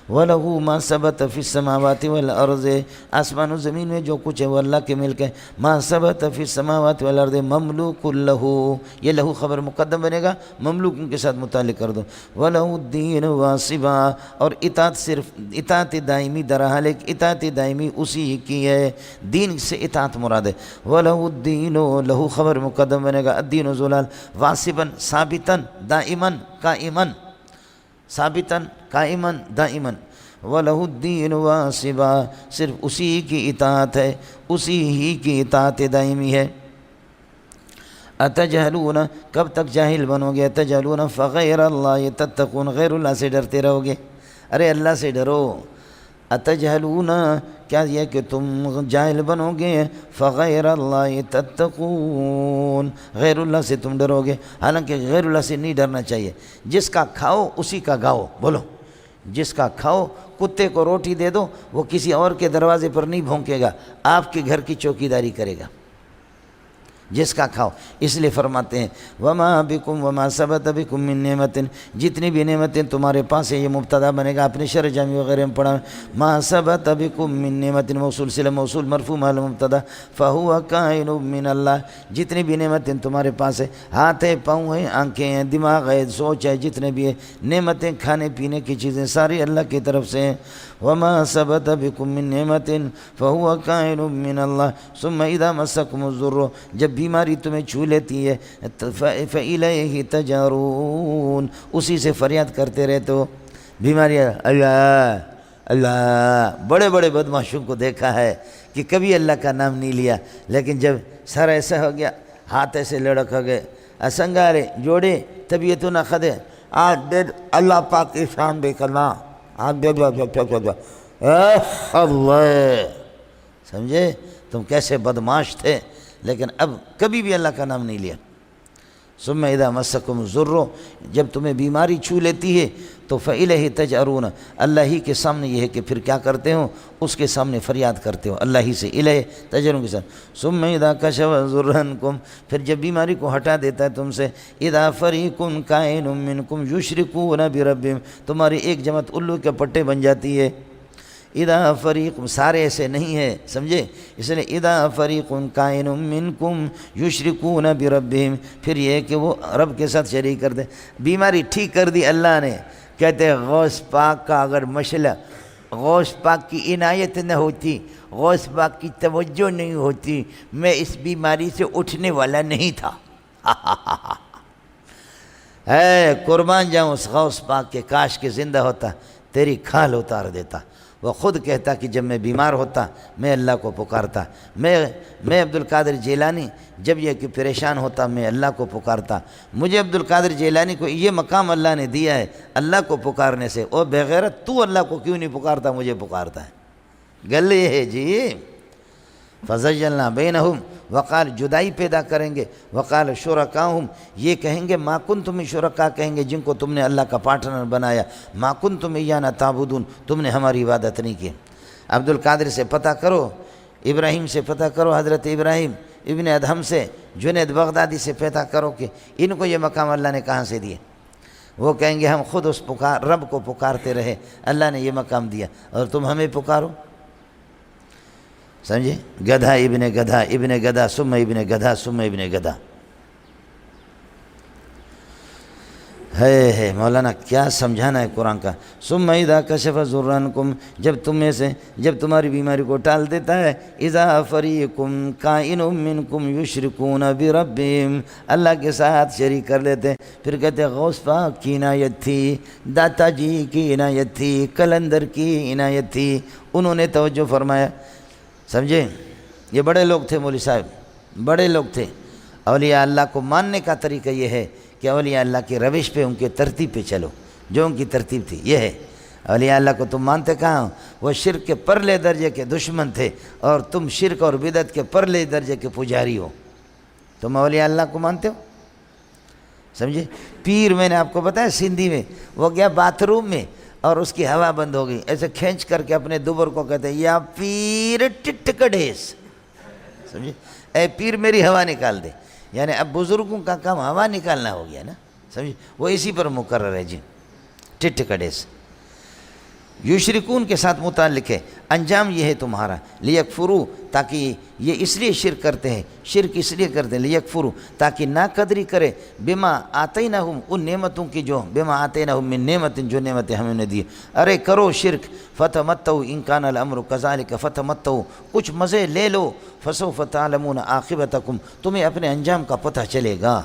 وَلَهُ مَا ثَبَتَ فِي السَّمَاوَاتِ وَالْأَرْضِ، آسمان و زمین میں جو کچھ ہے وہ اللہ کے ملک ہے۔ مَا ثَبَتَ فِي السَّمَاوَاتِ وَالْأَرْضِ مَمْلُوكٌ لَهُ، یہ لہو خبر مقدم بنے گا، مملوک کے ساتھ متعلق کر دو۔ وَلَهُ الدِّينُ وَاصِبًا، اور اطاعت صرف اطاعت دائمی درحال ایک اطاعت دائمی اسی کی ہے، دین سے اطاعت مراد ہے۔ وَلَهُ الدِّينُ، لہو خبر مقدم بنے گا، الدین زلال، واصبًا ثابتاً دائماً قائماً، ثابتاً قائماً دائماً۔ وَلَهُ الدِّينُ وَاصِبًا، صرف اسی کی اطاعت ہے، اسی ہی کی اطاعت دائمی ہے۔ اتجہلون، کب تک جاہل بنو گے؟ اتجہلون فغیر اللہ تتقون، غیر اللہ سے ڈرتے رہو گے، ارے اللہ سے ڈرو۔ اتجہلون، کیا یہ کہ تم جاہل بنو گے، فغیر اللہ تتقون، غیر اللہ سے تم ڈرو گے، حالانکہ غیر اللہ سے نہیں ڈرنا چاہیے۔ جس کا کھاؤ اسی کا گاؤ، بولو، جس کا کھاؤ، کتے کو روٹی دے دو وہ کسی اور کے دروازے پر نہیں بھونکے گا، آپ کے گھر کی چوکیداری کرے گا، جس کا کھاؤ۔ اس لیے فرماتے ہیں وما بکم وما ثبت بکم من نعمت، جتنی بھی نعمتیں تمہارے پاس ہیں، یہ مبتدا بنے گا، اپنے شرح جامی وغیرہ میں پڑھا، ما ثبت بکم من نعمت، موصول صلہ موصول مرفوع محل مبتدا، فہو کائن من اللہ، جتنی بھی نعمتیں تمہارے پاس ہیں، ہاتھ ہے، پاؤں ہیں، آنکھیں ہیں، دماغ ہے، سوچ ہے، جتنے بھی ہیں نعمتیں، کھانے پینے کی چیزیں ساری اللہ کی طرف سے ہیں۔ وما ثبت بکم من نعمت فہو کائن من اللہ ثم اذا مسکم الضر، جب بیماری تمہیں چھو لیتی ہے، فإلیہ تجارون، اسی سے فریاد کرتے رہتے ہو۔ بیماری اللہ اللہ، بڑے بڑے بدمعاشوں کو دیکھا ہے کہ کبھی اللہ کا نام نہیں لیا، لیکن جب سر ایسا ہو گیا، ہاتھ ایسے لڑک ہو گئے، اسنگارے جوڑے، طبیعتوں نہ خدے، آج دے اللہ پاک کی شان بے کرنا، آج دے اللہ، سمجھے تم کیسے بدمعاش تھے، لیکن اب کبھی بھی اللہ کا نام نہیں لیا۔ ثم اذا مسکم الضر، جب تمہیں بیماری چھو لیتی ہے تو فإلیہ تجأرون، اللہ ہی کے سامنے یہ ہے کہ پھر کیا کرتے ہو، اس کے سامنے فریاد کرتے ہو، اللہ ہی سے، الیہ تجأرون کے ساتھ۔ ثم اذا کشف الضر عنکم، پھر جب بیماری کو ہٹا دیتا ہے تم سے، اذا فریق کائن منکم یشرکون بربہم، تمہاری ایک جماعت الو کے پٹے بن جاتی ہے۔ اذا فریق، سارے ایسے نہیں ہیں، سمجھے، اس لیے اذا فریق کائن منکم یشرکون بربہم، پھر یہ ہے کہ وہ رب کے ساتھ شریک کرتے۔ بیماری ٹھیک کر دی اللہ نے، کہتے ہیں غوث پاک کا اگر مسئلہ، غوث پاک کی عنایت نہ ہوتی، غوث پاک کی توجہ نہیں ہوتی، میں اس بیماری سے اٹھنے والا نہیں تھا۔ اے قربان جاؤں اس غوث پاک کے، کاش کے زندہ ہوتا، تیری کھال اتار دیتا۔ وہ خود کہتا کہ جب میں بیمار ہوتا میں اللہ کو پکارتا، میں عبد القادر جیلانی جب یہ کہ پریشان ہوتا میں اللہ کو پکارتا۔ مجھے عبد القادر جیلانی کو یہ مقام اللہ نے دیا ہے اللہ کو پکارنے سے، اور بغیرت تو اللہ کو کیوں نہیں پکارتا، مجھے پکارتا ہے۔ گل یہ ہے جی، فَزَيَّلْنَا بَيْنَهُمْ، وقال جدائی پیدا کریں گے، وقال شرکاہم، یہ کہیں گے ما کنتم شرکا، کہیں گے جن کو تم نے اللہ کا پارٹنر بنایا، ما کنتم ایانا تعبدون، تم نے ہماری عبادت نہیں کی۔ عبد القادر سے پتہ کرو، ابراہیم سے پتہ کرو، حضرت ابراہیم ابن ادہم سے، جنید بغدادی سے پتہ کرو کہ ان کو یہ مقام اللہ نے کہاں سے دیے۔ وہ کہیں گے ہم خود اس رب کو پکارتے رہے، اللہ نے یہ مقام دیا، اور تم ہمیں پکارو، سمجھے، گدھا ابن گدھا، ابن گدھا ثم ابن گدھا ثم ابن گدھا۔ ہے مولانا کیا سمجھانا ہے قرآن کا. ثم اذا کشف ضرکم، جب تمہاری بیماری کو ٹال دیتا ہے. اذا فریقم کائن منکم یشرکون بربہم، اللہ کے ساتھ شریک کر لیتے. پھر کہتے غوث پاک کی عنایت تھی، داتا جی کی عنایت تھی، کلندر کی عنایت تھی، انہوں نے توجہ فرمایا. سمجھے؟ یہ بڑے لوگ تھے مولوی صاحب، بڑے لوگ تھے. اولیاء اللہ کو ماننے کا طریقہ یہ ہے کہ اولیاء اللہ کی روش پہ، ان کے ترتیب پہ چلو، جو ان کی ترتیب تھی یہ ہے. اولیاء اللہ کو تم مانتے کہاں ہو؟ وہ شرک کے پرلے درجے کے دشمن تھے، اور تم شرک اور بدعت کے پرلے درجے کے پجاری ہو. تم اولیاء اللہ کو مانتے ہو؟ سمجھے؟ پیر، میں نے آپ کو بتایا سندھی میں وہ گیا باتھ روم میں اور اس کی ہوا بند ہو گئی، ایسے کھینچ کر کے اپنے دوبر کو کہتے ہیں یا پیر ٹٹکڑیس. سمجھے؟ اے پیر میری ہوا نکال دے. یعنی اب بزرگوں کا کام ہوا نکالنا ہو گیا نا. سمجھے؟ وہ اسی پر مقرر ہے جی، ٹٹکڑیس. یشرکون کے ساتھ متعلق ہے. انجام یہ ہے تمہارا، لیکفروا، تاکہ یہ اس لیے شرک کرتے ہیں، شرک اس لیے کرتے ہیں لیکفروا، تاکہ ناقدری کرے بما آتیناہم، ان نعمتوں کی جو بما آتیناہم من نعمت، جو نعمتیں ہمیں نے دی. ارے کرو شرک، فتمتعوا ان کان الامر کذالک، فتمتعوا، کچھ مزے لے لو، فسوف تعلمون عاقبتکم، تمہیں اپنے انجام کا پتہ چلے گا.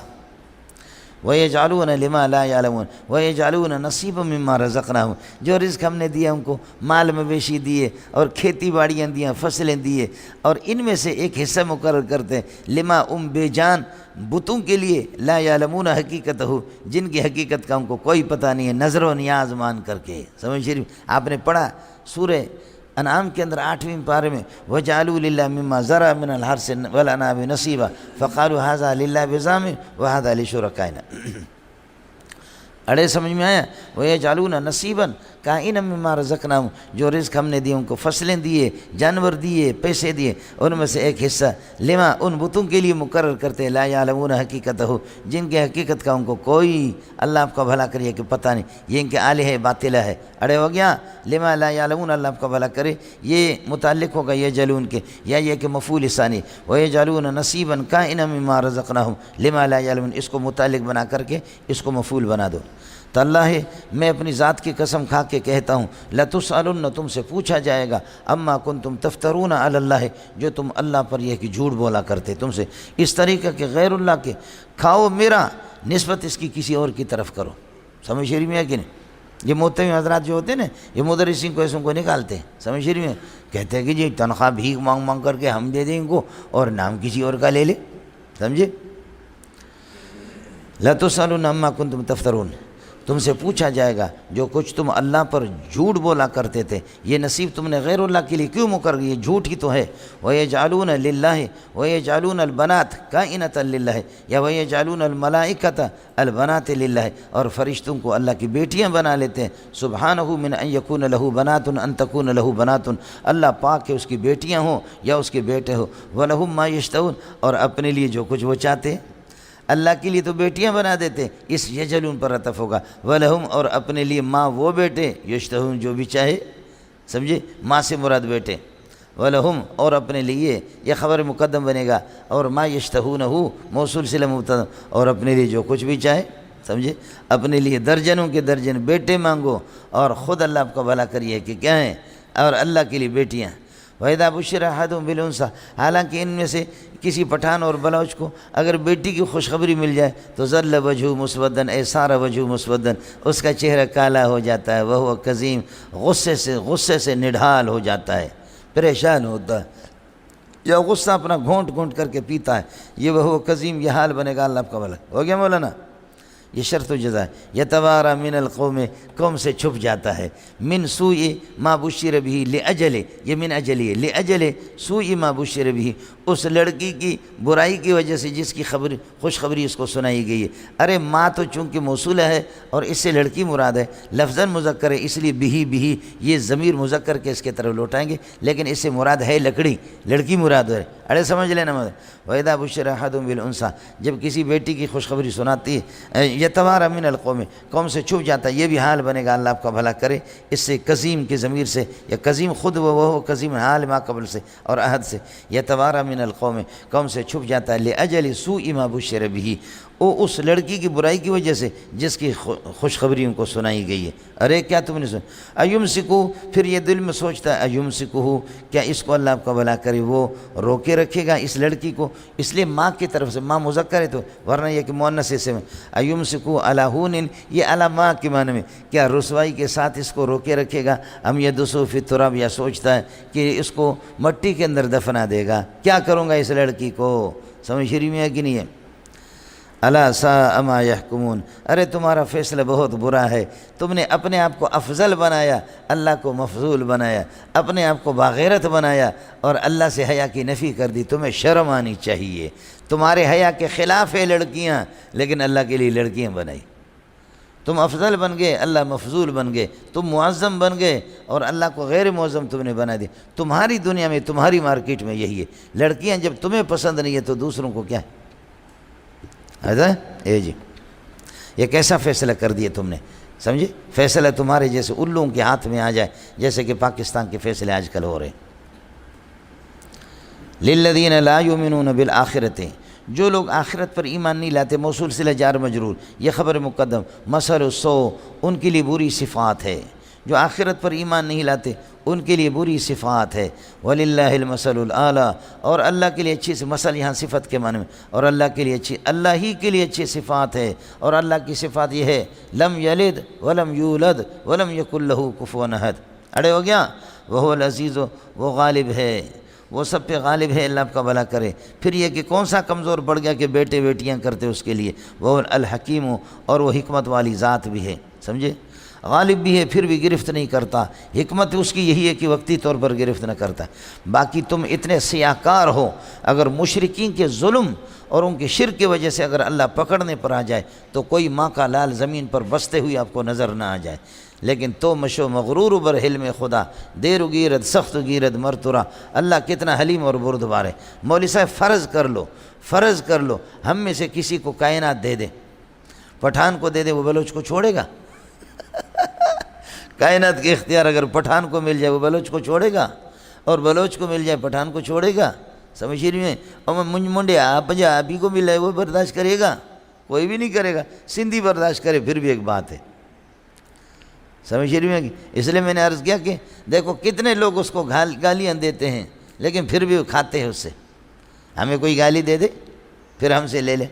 وَيَجْعَلُونَ لِمَا لَا يَعْلَمُونَ وَيَجْعَلُونَ نَصِيبًا مِمَّا رَزَقْنَاهُمْ، جو رزق ہم نے دیا ان کو، مال مویشی دیے اور کھیتی باڑیاں دیا، فصلیں دیے، اور ان میں سے ایک حصہ مقرر کرتے ہیں لما بے جان بتوں کے لیے، لا یعلمون حقیقتہ، جن کی حقیقت کا ان کو کوئی پتہ نہیں ہے، نظر و نیاز مان کر کے. سمجھ شریف آپ نے پڑھا سورہ انعام کے اندر 8ویں پارے میں، وَجَعَلُوا لِلَّهِ مِمَّا زَرَعَ مِنَ الْحَرْثِ وَالْأَنْعَامِ نَصِيبًا فَقَالُوا هَذَا لِلَّهِ بِزَعْمِهِمْ وَهَذَا لِشُرَكَائِنَا. اڑے سمجھ میں آیا؟ وَيَجْعَلُونَ نَصِيبًا کائنا مما رزقناہم، جو رزق ہم نے دیے ان کو، فصلیں دیے، جانور دیے، پیسے دیے، ان میں سے ایک حصہ لما ان بتوں کے لیے مقرر کرتے لا یعلمون حقیقتہ، جن کے حقیقت کا ان کو کوئی، اللہ آپ کا بھلا کریے کہ پتہ نہیں، یہ ان کے الہ باطلہ ہے. اڑے ہو گیا لما لا یعلمون، اللہ آپ کا بھلا کرے، یہ متعلق ہوگا یہ جلون کے، یا یہ کہ مفعول ثانی وَيَجْعَلُونَ نَصِيبًا کائنا مما رزقناہم لما لا یعلمون، اس کو متعلق بنا کر کے اس کو مفعول بنا دو. تو اللہ ہے، میں اپنی ذات کی قسم کھا کے کہتا ہوں، لَتُسْأَلُنَّ، تم سے پوچھا جائے گا، اما کنتم تفترون علی اللہ، جو تم اللہ پر یہ کہ جھوٹ بولا کرتے، تم سے اس طریقہ کہ غیر اللہ کے کھاؤ میرا، نسبت اس کی کسی اور کی طرف کرو. سمجھ شریف میں ہے کہ نہیں؟ یہ محتمی حضرات جو ہوتے ہیں نا، یہ مدرسین کو ایسوں کو نکالتے ہیں. سمجھ شریف میں کہتے ہیں کہ جی تنخواہ بھیک مانگ مانگ کر کے ہم دے دیں ان کو، اور نام کسی اور کا لے لے. سمجھے؟ لَتُسْأَلُنَّ اما کنتم تفترون، تم سے پوچھا جائے گا جو کچھ تم اللہ پر جھوٹ بولا کرتے تھے، یہ نصیب تم نے غیر اللہ کے لیے کیوں مقرر کی؟ یہ جھوٹ ہی تو ہے. وَيَجْعَلُونَ لِلَّهِ وَيَجْعَلُونَ الْبَنَاتِ كَائِنَةً لِلَّهِ، یا وَيَجْعَلُونَ الْمَلَائِكَةَ الْبَنَاتِ لِلَّهِ، اور فرشتوں کو اللہ کی بیٹیاں بنا لیتے ہیں. سبحانہ من ان یکون له بنات ان تکون له بنات، اللہ پاک ہے اس کی بیٹیاں ہوں یا اس کے بیٹے ہو. وَلَهُم مَا يَشْتَهُونَ، اور اپنے لیے جو کچھ وہ چاہتے ہیں. اللہ کے لیے تو بیٹیاں بنا دیتے، اس یجلون پر عطف ہوگا. وَلَهُمْ، اور اپنے لیے ماں وہ بیٹے، یشتہون جو بھی چاہے. سمجھے؟ ماں سے مراد بیٹے. وَلَهُمْ، اور اپنے لیے، یہ خبر مقدم بنے گا، اور ما یشتہونہ موصول صلہ مبتدا، اور اپنے لیے جو کچھ بھی چاہے. سمجھے؟ اپنے لیے درجنوں کے درجن بیٹے مانگو، اور خود اللہ آپ کا بھلا کریے کہ کیا ہیں، اور اللہ کے لیے بیٹیاں. وَإِذَا بُشِّرَ أَحَدُهُم بِالْأُنثىٰ، حالانکہ ان میں سے کسی پٹھان اور بلوچ کو اگر بیٹی کی خوشخبری مل جائے تو ظل وجهه مسودًا، اے سارا وجہ مسودًا، اس کا چہرہ کالا ہو جاتا ہے. وهو کظیم، غصے سے نڈھال ہو جاتا ہے، پریشان ہوتا ہے، یا غصہ اپنا گھونٹ گھونٹ کر کے پیتا ہے. یہ وهو کظیم، یہ حال بنے گا. اللہ آپ کا بھلا ہو گیا مولانا. یہ شرط و جزا ہے. یتوارا من القوم، قوم سے چھپ جاتا ہے. من سوء ما بشر به، لأجل، یہ من اجل ہے، لأجل سوء ما بشر به، اس لڑکی کی برائی کی وجہ سے جس کی خوشخبری اس کو سنائی گئی ہے. ارے ماں تو چونکہ موصولہ ہے اور اس سے لڑکی مراد ہے، لفظاً مذکر ہے، اس لیے بھی یہ ضمیر مذکر کے اس کے طرف لوٹائیں گے، لیکن اس سے مراد ہے لڑکی مراد ہے. اڑے سمجھ لینا. وَإِذَا بُشِّرَ أَحَدُهُم بِالْأُنثىٰ، جب کسی بیٹی کی خوشخبری سناتی ہے، یتوارا من القوم، قوم سے چھپ جاتا ہے. یہ بھی حال بنے گا. اللہ آپ کا بھلا کرے. اس سے قزیم کے ضمیر سے، یا قزیم خود وہ قزیم حال ما قبل سے اور عہد سے، یتوارا من القوم، قوم سے چھپ جاتا ہے. لأجل سوء ما بشر به، وہ اس لڑکی کی برائی کی وجہ سے جس کی خوشخبری ان کو سنائی گئی ہے۔ ارے کیا تم نے سنا؟ ایمسکو، پھر یہ دل میں سوچتا ہے ایمسکو، کیا اس کو اللہ آپ کا بھلا کرے وہ روکے رکھے گا اس لڑکی کو؟ اس لیے ماں کی طرف سے، ماں مذکر ہے تو، ورنہ یہ کہ مؤنث سے ایمسکو علی ہون، یہ علی ماں کے معنی میں، کیا رسوائی کے ساتھ اس کو روکے رکھے گا؟ ام یدسو فی التراب، یا سوچتا ہے کہ اس کو مٹی کے اندر دفنا دے گا، کیا کروں گا اس لڑکی کو؟ سمجھ شریف میں ہے کہ نہیں ہے؟ الا ساء ما یحکمون، ارے تمہارا فیصلہ بہت برا ہے، تم نے اپنے آپ کو افضل بنایا، اللہ کو مفضول بنایا، اپنے آپ کو باغیرت بنایا اور اللہ سے حیا کی نفی کر دی۔ تمہیں شرم آنی چاہیے، تمہارے حیا کے خلاف ہے لڑکیاں، لیکن اللہ کے لیے لڑکیاں بنائی۔ تم افضل بن گئے، اللہ مفضول بن گئے، تم معظم بن گئے اور اللہ کو غیر معظم تم نے بنا دی۔ تمہاری دنیا میں، تمہاری مارکیٹ میں یہی ہے، لڑکیاں جب تمہیں پسند نہیں ہے تو دوسروں کو کیا ہے؟ اے جی، یہ کیسا فیصلہ کر دیا تم نے؟ سمجھے؟ فیصلہ تمہارے جیسے الوں کے ہاتھ میں آ جائے، جیسے کہ پاکستان کے فیصلے آج کل ہو رہے ہیں۔ للذین لا یؤمنون بالآخرۃ، جو لوگ آخرت پر ایمان نہیں لاتے، موصول صلہ جار مجرور، یہ خبر مقدم، مثل السوء، ان کے لیے بری صفات ہے۔ جو آخرت پر ایمان نہیں لاتے ان کے لیے بری صفات ہے۔ وَلِلَّهِ الْمَثَلُ الْأَعْلَىٰ، اور اللہ کے لیے اچھی مثل یہاں صفت کے معنی میں، اور اللہ کے لیے اچھی، اللہ ہی کے لیے اچھی صفات ہے، اور اللہ کی صفات یہ ہے لم یلد ولم یولد ولم یکن لہ کفوا احد۔ اڑے ہو گیا؟ وہو العزیز، وہ غالب ہے، وہ سب پہ غالب ہے، اللہ آپ کا بھلا کرے۔ پھر یہ کہ کون سا کمزور پڑ گیا کہ بیٹے بیٹیاں کرتے اس کے لیے، وہ الحکیم، اور وہ حکمت والی ذات بھی ہے۔ سمجھے؟ غالب بھی ہے، پھر بھی گرفت نہیں کرتا۔ حکمت اس کی یہی ہے کہ وقتی طور پر گرفت نہ کرتا۔ باقی تم اتنے سیاہکار ہو، اگر مشرکین کے ظلم اور ان کے شرک کی وجہ سے اگر اللہ پکڑنے پر آ جائے تو کوئی ماں کا لال زمین پر بستے ہوئے آپ کو نظر نہ آ جائے، لیکن تو مشو مغرور بر حلم خدا، دیر و گیرد سخت و گیرد مرترا، اللہ کتنا حلیم اور بردبار ہے۔ مولوی صاحب فرض کر لو ہم میں سے کسی کو کائنات دے دے، پٹھان کو دے دے، وہ بلوچ کو چھوڑے گا؟ کائنات کے اختیار اگر پٹھان کو مل جائے وہ بلوچ کو چھوڑے گا؟ اور بلوچ کو مل جائے پٹھان کو چھوڑے گا؟ سمجھ رہی ہیں؟ اور منڈیا پنجابی کو مل جائے وہ برداشت کرے گا؟ کوئی بھی نہیں کرے گا۔ سندھی برداشت کرے پھر بھی ایک بات ہے۔ سمجھ رہی ہیں؟ اس لیے میں نے عرض کیا کہ دیکھو کتنے لوگ اس کو گالیاں دیتے ہیں لیکن پھر بھی وہ کھاتے ہیں اس سے۔ ہمیں کوئی گالی دے دے پھر ہم سے لے لے۔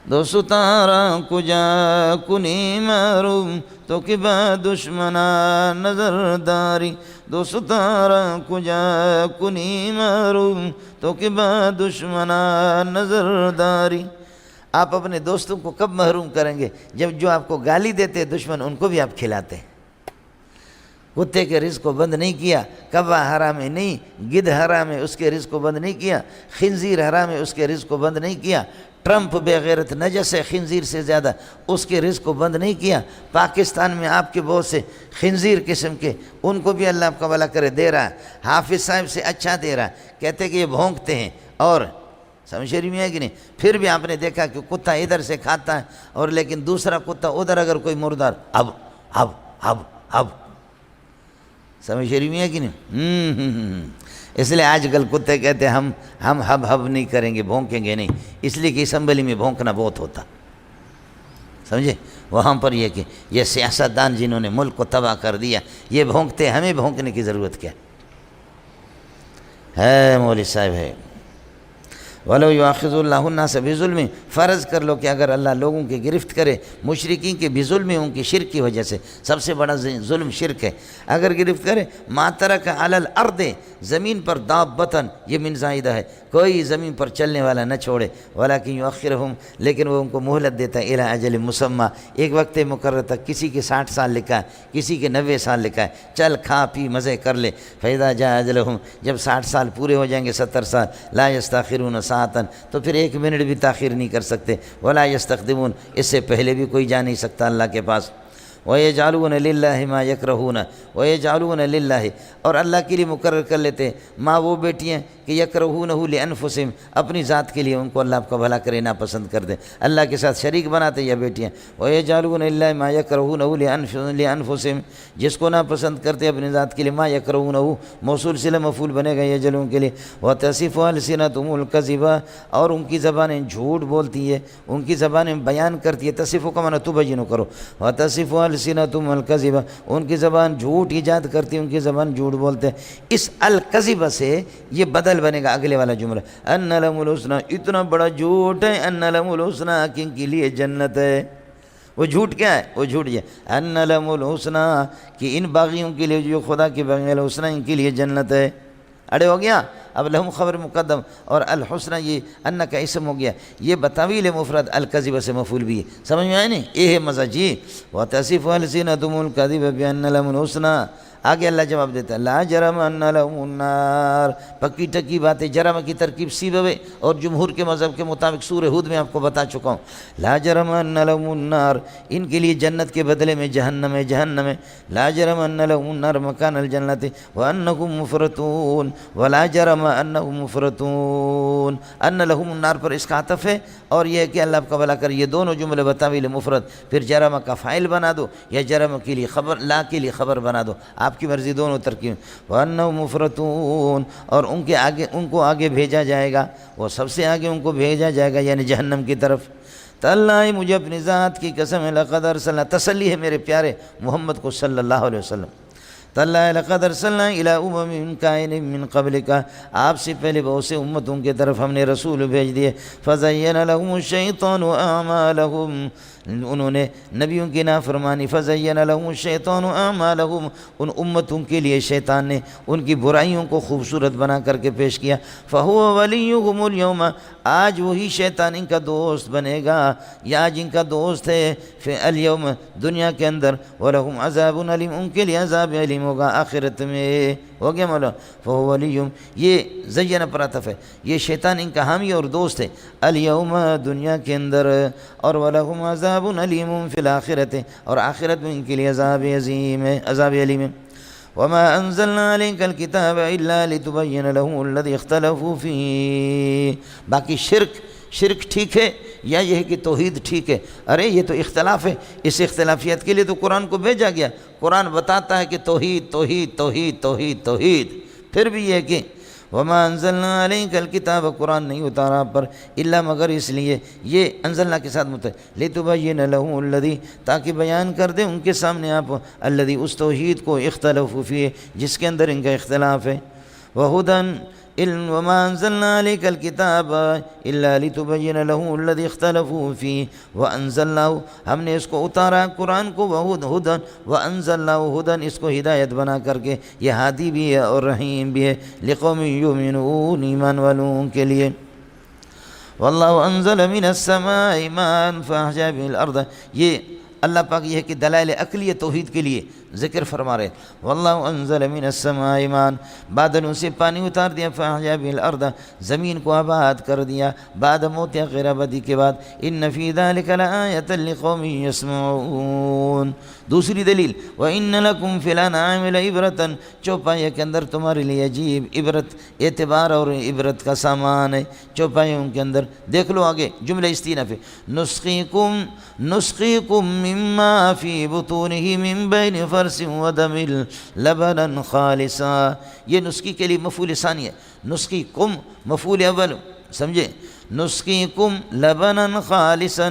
دوست تارا کجا کنی معروم تو کبا دشمنا نظر داری، دوست تارا کجا کنی معروم تو کبا دشمنا نظر داری۔ آپ اپنے دوستوں کو کب محروم کریں گے؟ جب جو آپ کو گالی دیتے دشمن ان کو بھی آپ کھلاتے ہیں۔ کتے کے رزق کو بند نہیں کیا، کبا حرام ہے نہیں، گدھ حرام ہے اس کے رزق کو بند نہیں کیا، خنزیر حرام ہے اس کے رزق کو بند نہیں کیا، ٹرمپ بے غیرت نجس ہے خنزیر سے زیادہ، اس کے رزق کو بند نہیں کیا۔ پاکستان میں آپ کے بہت سے خنزیر قسم کے، ان کو بھی اللہ آپ کا بھلا کرے دے رہا ہے۔ حافظ صاحب سے اچھا دے رہا ہے، کہتے ہیں کہ یہ بھونکتے ہیں، اور سمجھ رہی میں ہے کہ نہیں؟ پھر بھی آپ نے دیکھا کہ کتا ادھر سے کھاتا ہے اور لیکن دوسرا کتا ادھر اگر کوئی مردار اب سمجھ رہی میں ہے کہ نہیں؟ اس لیے آج کل کتے کہتے ہیں ہم ہب نہیں کریں گے، بھونکیں گے نہیں، اس لیے کہ اسمبلی میں بھونکنا بہت ہوتا، سمجھے؟ وہاں پر یہ کہ یہ سیاستدان جنہوں نے ملک کو تباہ کر دیا یہ بھونکتے، ہمیں بھونکنے کی ضرورت کیا ہے؟ مولوی صاحب ہے وَلَوْ يُؤَاخِذُ اللَّهُ النَّاسَ بِظُلْمٍ، فرض کر لو کہ اگر اللہ لوگوں کی گرفت کرے مشرکین کے بظلم، ان کی شرک کی وجہ سے، سب سے بڑا ظلم شرک ہے، اگر گرفت کرے مَا تَرَكَ عَلَى الْأَرْضِ، زمین پر دابتاً، یہ من زائدہ ہے، کوئی زمین پر چلنے والا نہ چھوڑے، وَلَكِنْ يُؤَخِّرُهُمْ، لیکن وہ ان کو مہلت دیتا ہے إِلَىٰ أَجَلٍ مُّسَمًّى، ایک وقت مقرر تک، کسی کے 60 سال لکھا ہے، کسی کے 90 سال لکھا ہے، چل کھا پی مزے کر لے، فَإِذَا جَاءَ أَجَلُهُمْ، جب 60 سال پورے ہو جائیں گے، 70 سال، لَا يَسْتَأْخِرُونَ سَاعَةً، تو پھر 1 منٹ بھی تاخیر نہیں کر سکتے، وَلَا يَسْتَقْدِمُونَ، اس سے پہلے بھی کوئی جا نہیں سکتا اللہ کے پاس، وَيَجْعَلُونَ لِلَّهِ مَا يَكْرَهُونَ وَيَجْعَلُونَ لِلَّهِ، اور اللہ کے لیے مقرر کر لیتے ہیں ماں وہ بیٹیاں کہ یکرہونہ لِأَنفُسِهِمْ، اپنی ذات کے لیے ان کو اللہ کا بھلا کرے ناپسند کر دیں، اللہ کے ساتھ شریک بناتے یہ بیٹیاں۔ وَيَجْعَلُونَ لِلَّهِ مَا يَكْرَهُونَ لِأَنفُسِهِمْ، جس کو ناپسند کرتے اپنی ذات کے لیے، ما یکرہونہ موصول صلہ مفعول بنے گا یجعلون کے لیے۔ وَتَصِفُ أَلْسِنَتُهُمُ الْكَذِبَ، اور ان کی زبانیں جھوٹ بولتی ہے، ان کی زبانیں بیان کرتی ہے، تصف کا معنی تبین کرو، وَتَصِفُ أَلْسِنَتُهُمُ الْكَذِبَ، ان کی زبان جھوٹ ایجاد کرتی ہے، ان کی زبان جھوٹ بولتے ہیں۔ اس الکذب سے یہ بدل بنے گا اگلے والا جملہ، ان لهم الحسنى، اتنا بڑا جھوٹ ہے، ان لهم الحسنى کہ ان کے لیے جنت ہے۔ وہ جھوٹ کیا ہے؟ وہ جھوٹ یہ ان لهم الحسنى کہ ان باغیوں کے لیے جو خدا کے باغی الحسنى ان کے لیے جنت ہے۔ اڑے ہو گیا، اب لہم خبر مقدم اور الحسنى یہ ان کا اسم ہو گیا، یہ بتاویل مفرد الکذب سے مفعول بھی ہے، سمجھ میں آئے نہیں؟ یہ ہے مزہ جی۔ وَتَصِفُ أَلْسِنَتُهُمُ الْكَذِبَ بِأَنَّ لَهُمُ الْحُسْنَى، آگے اللہ جواب دیتا ہے لا جرم ان لهم النار، پکی ٹکی بات ہے، جرم کی ترکیب سیبوے اور جمہور کے مذہب کے مطابق سورہ ہود میں آپ کو بتا چکا ہوں، لا جرم ان لهم النار، ان کے لیے جنت کے بدلے میں جہنم ہے، جہنم ہے، لا جرم ان لهم النار مکان الجنت وانهم مفرطون، ولا جرم انهم مفرطون، ان لهم النار پر اس کا عطف ہے، اور یہ ہے کہ اللہ کا بھلا کر، یہ دونوں جملے بتاویل مفرد، پھر جرم کا فاعل بنا دو یا جرم کے لیے خبر، لا کے لیے خبر بنا دو، آپ کی مرضی، دونوں ترکیب۔ وَأَنَّهُمْ مُفْرَطُونَ، اور ان کے آگے، ان کو آگے بھیجا جائے گا، وہ سب سے آگے ان کو بھیجا جائے گا، یعنی جہنم کی طرف۔ تاللہ مجھے اپنی ذات کی قسم ہے، لقد ارسلنا، تسلی ہے میرے پیارے محمد کو صلی اللہ علیہ وسلم، تاللہ لقد ارسلنا الی امم کائن من قبلک، آپ سے پہلے بہت سے امتوں کی طرف ہم نے رسول بھیج دیے، فزین لهم الشیطان اعمالهم، انہوں نے نبیوں کی نافرمانی، فزین لهم الشیطان اعمالهم، ان امتوں کے لیے شیطان نے ان کی برائیوں کو خوبصورت بنا کر کے پیش کیا، فهو ولیہم اليوم، آج وہی شیطان ان کا دوست بنے گا، یا آج ان کا دوست ہے، اليوم دنیا کے اندر، ولہم عذاب علیم، ان کے لیے عذاب علیم ہوگا آخرت میں، ہو گیا مولا، فهو ولیہم، یہ زین پر عطف ہے، یہ شیطان ان کا حامی اور دوست ہے، اليوم دنیا کے اندر، اور ولہم عذاب علیم فی الآخرت، اور آخرت میں ان کے لیے عذاب عظیم ہے، عذاب علیم ہے۔ وما انزلنا عليك الكتاب الا لتبين لهم الذي اختلفوا فيه، باقی شرک ٹھیک ہے یا یہ ہے کہ توحید ٹھیک ہے؟ ارے یہ تو اختلاف ہے، اس اختلافیت کے لیے تو قرآن کو بھیجا گیا، قرآن بتاتا ہے کہ توحید توحید توحید توحید توحید، پھر بھی یہ ہے کہ وما انزلنا علیک الکتاب، قرآن نہیں اتارا پر الا مگر اس لیے، یہ انزلنا کے ساتھ متعلق، لتبین لهم الذی، تاکہ بیان کر دے ان کے سامنے آپ الذی، اس توحید کو، اختلفوا فیہ، جس کے اندر ان کا اختلاف ہے، وہدن، وما انزلنا عليك الكتاب الا لتبين له الذي اختلفوا فيه وانزلناه، ہم نے اس کو اتارا قرآن کو، وہدن وانزلناه ہدن، اس کو ہدایت بنا کر کے، یہ ہادی بھی ہے اور رحیم بھی ہے، لقوم یؤمنون، ایمان والوں کے لیے۔ واللہ انزل من السماء ماء فاحیا به الارض، یہ اللہ پاک یہ ہے کہ دلائل عقلی توحید کے لیے ذکر فرما رہے، واللہ انزل من السماء ماء، بادلوں سے پانی اتار دیا، فاحیا به الارض، زمین کو آباد کر دیا، بعد موتها غیر آبادی کے بعد، ان فی ذلک لآیۃ لقوم یسمعون، دوسری دلیل، وان لکم فی الانعام لعبرۃ، چوپائے کے اندر تمہارے لیے عجیب عبرت، اعتبار اور عبرت کا سامان ہے، چوپائیوں کے اندر، دیکھ لو آگے جملہ استیناف ہے، نسقیکم مما فی بطونہ من بین فرس ودم لبنا خالصا، یہ نسخی کے لیے مفعول ثانی ہے، نسخی کم مفعول اول، سمجھے، نسقیکم لبنا خالصا،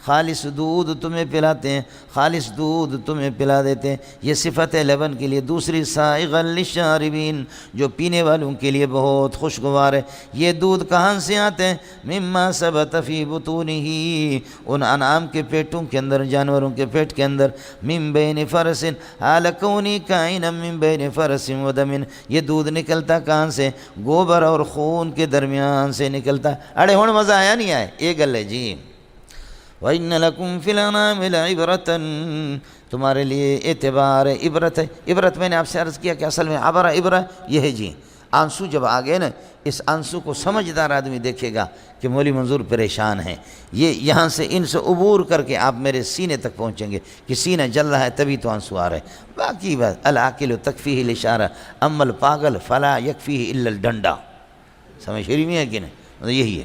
خالص دودھ تمہیں پلاتے ہیں، خالص دودھ تمہیں پلا دیتے ہیں، یہ صفت ہے لبن کے لیے، دوسری سائغا للشاربین، جو پینے والوں کے لیے بہت خوشگوار ہے، یہ دودھ کہاں سے آتے ہیں؟ مما ثبت فی بطونہ، ان انعام کے پیٹوں کے اندر، جانوروں کے پیٹ کے اندر، من بین فرس، حال کونی کائنا من بین فرس ودم، یہ دودھ نکلتا کہاں سے؟ گوبر اور خون کے درمیان سے نکلتا۔ اڑے ہون مزہ آیا نہیں آئے؟ یہ گل ہے جی۔ وَإِنَّ لَكُمْ فِي الْأَنْعَامِ لَعِبْرَةً، تمہارے لیے اعتبار ہے، عبرت ہے، عبرت میں نے آپ سے عرض کیا کہ اصل میں عبرہ یہ ہے جی، آنسو جب آ گئے نا، اس آنسو کو سمجھدار آدمی دیکھے گا کہ مولوی منظور پریشان ہیں، یہ یہاں سے ان سے عبور کر کے آپ میرے سینے تک پہنچیں گے کہ سینہ جل رہا ہے تبھی تو آنسو آ رہے ہیں۔ باقی بات العاقل تکفیہ الاشارہ، اما الپاگل فلا یکفیہ الا الڈنڈا، سمجھ میں ہے کہ نہیں؟ مطلب یہی ہے۔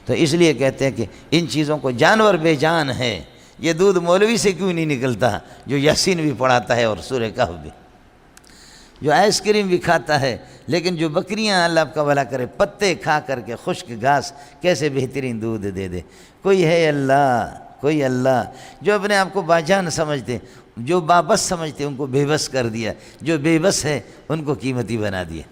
تو اس لیے کہتے ہیں کہ ان چیزوں کو جانور بے جان ہے، یہ دودھ مولوی سے کیوں نہیں نکلتا جو یاسین بھی پڑھاتا ہے اور سورہ کہف بھی، جو آئس کریم بھی کھاتا ہے، لیکن جو بکریاں اللہ آپ کا بھلا کرے پتے کھا کر کے خشک گھاس کیسے بہترین دودھ دے دے۔ کوئی ہے اللہ، کوئی اللہ جو اپنے آپ کو باجان سمجھتے، جو بابس سمجھتے ان کو بے بس کر دیا، جو بے بس ہے ان کو قیمتی بنا دیا،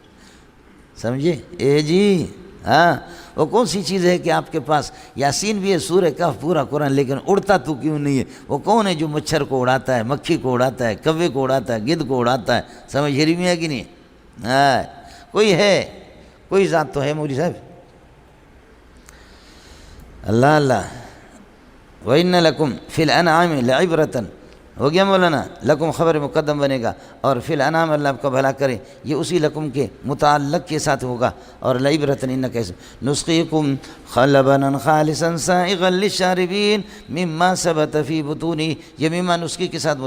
سمجھے؟ اے جی ہاں، وہ کون سی چیز ہے کہ آپ کے پاس یاسین بھی ہے، سورہ کہف پورا قرآن، لیکن اڑتا تو کیوں نہیں ہے؟ وہ کون ہے جو مچھر کو اڑاتا ہے، مکھی کو اڑاتا ہے، کوے کو اڑاتا ہے، گدھ کو اڑاتا ہے؟ سمجھ میں ہے کہ نہیں؟ ہاں، کوئی ہے، کوئی ذات تو ہے مولوی صاحب۔ اللہ اللہ، وَإِنَّ لَكُمْ فِي الْأَنْعَامِ لَعِبْرَةً، ہو گیا مولانا، لکم خبر مقدم بنے گا، اور فی الانعام اللہ آپ کا بھلا کرے یہ اسی لکم کے متعلق کے ساتھ ہوگا، اور لعبرۃ انک نسقیکم لبنا خالصا سائغا للشاربین مما ثبت فی بطونی، یہ مما نسخی کے ساتھ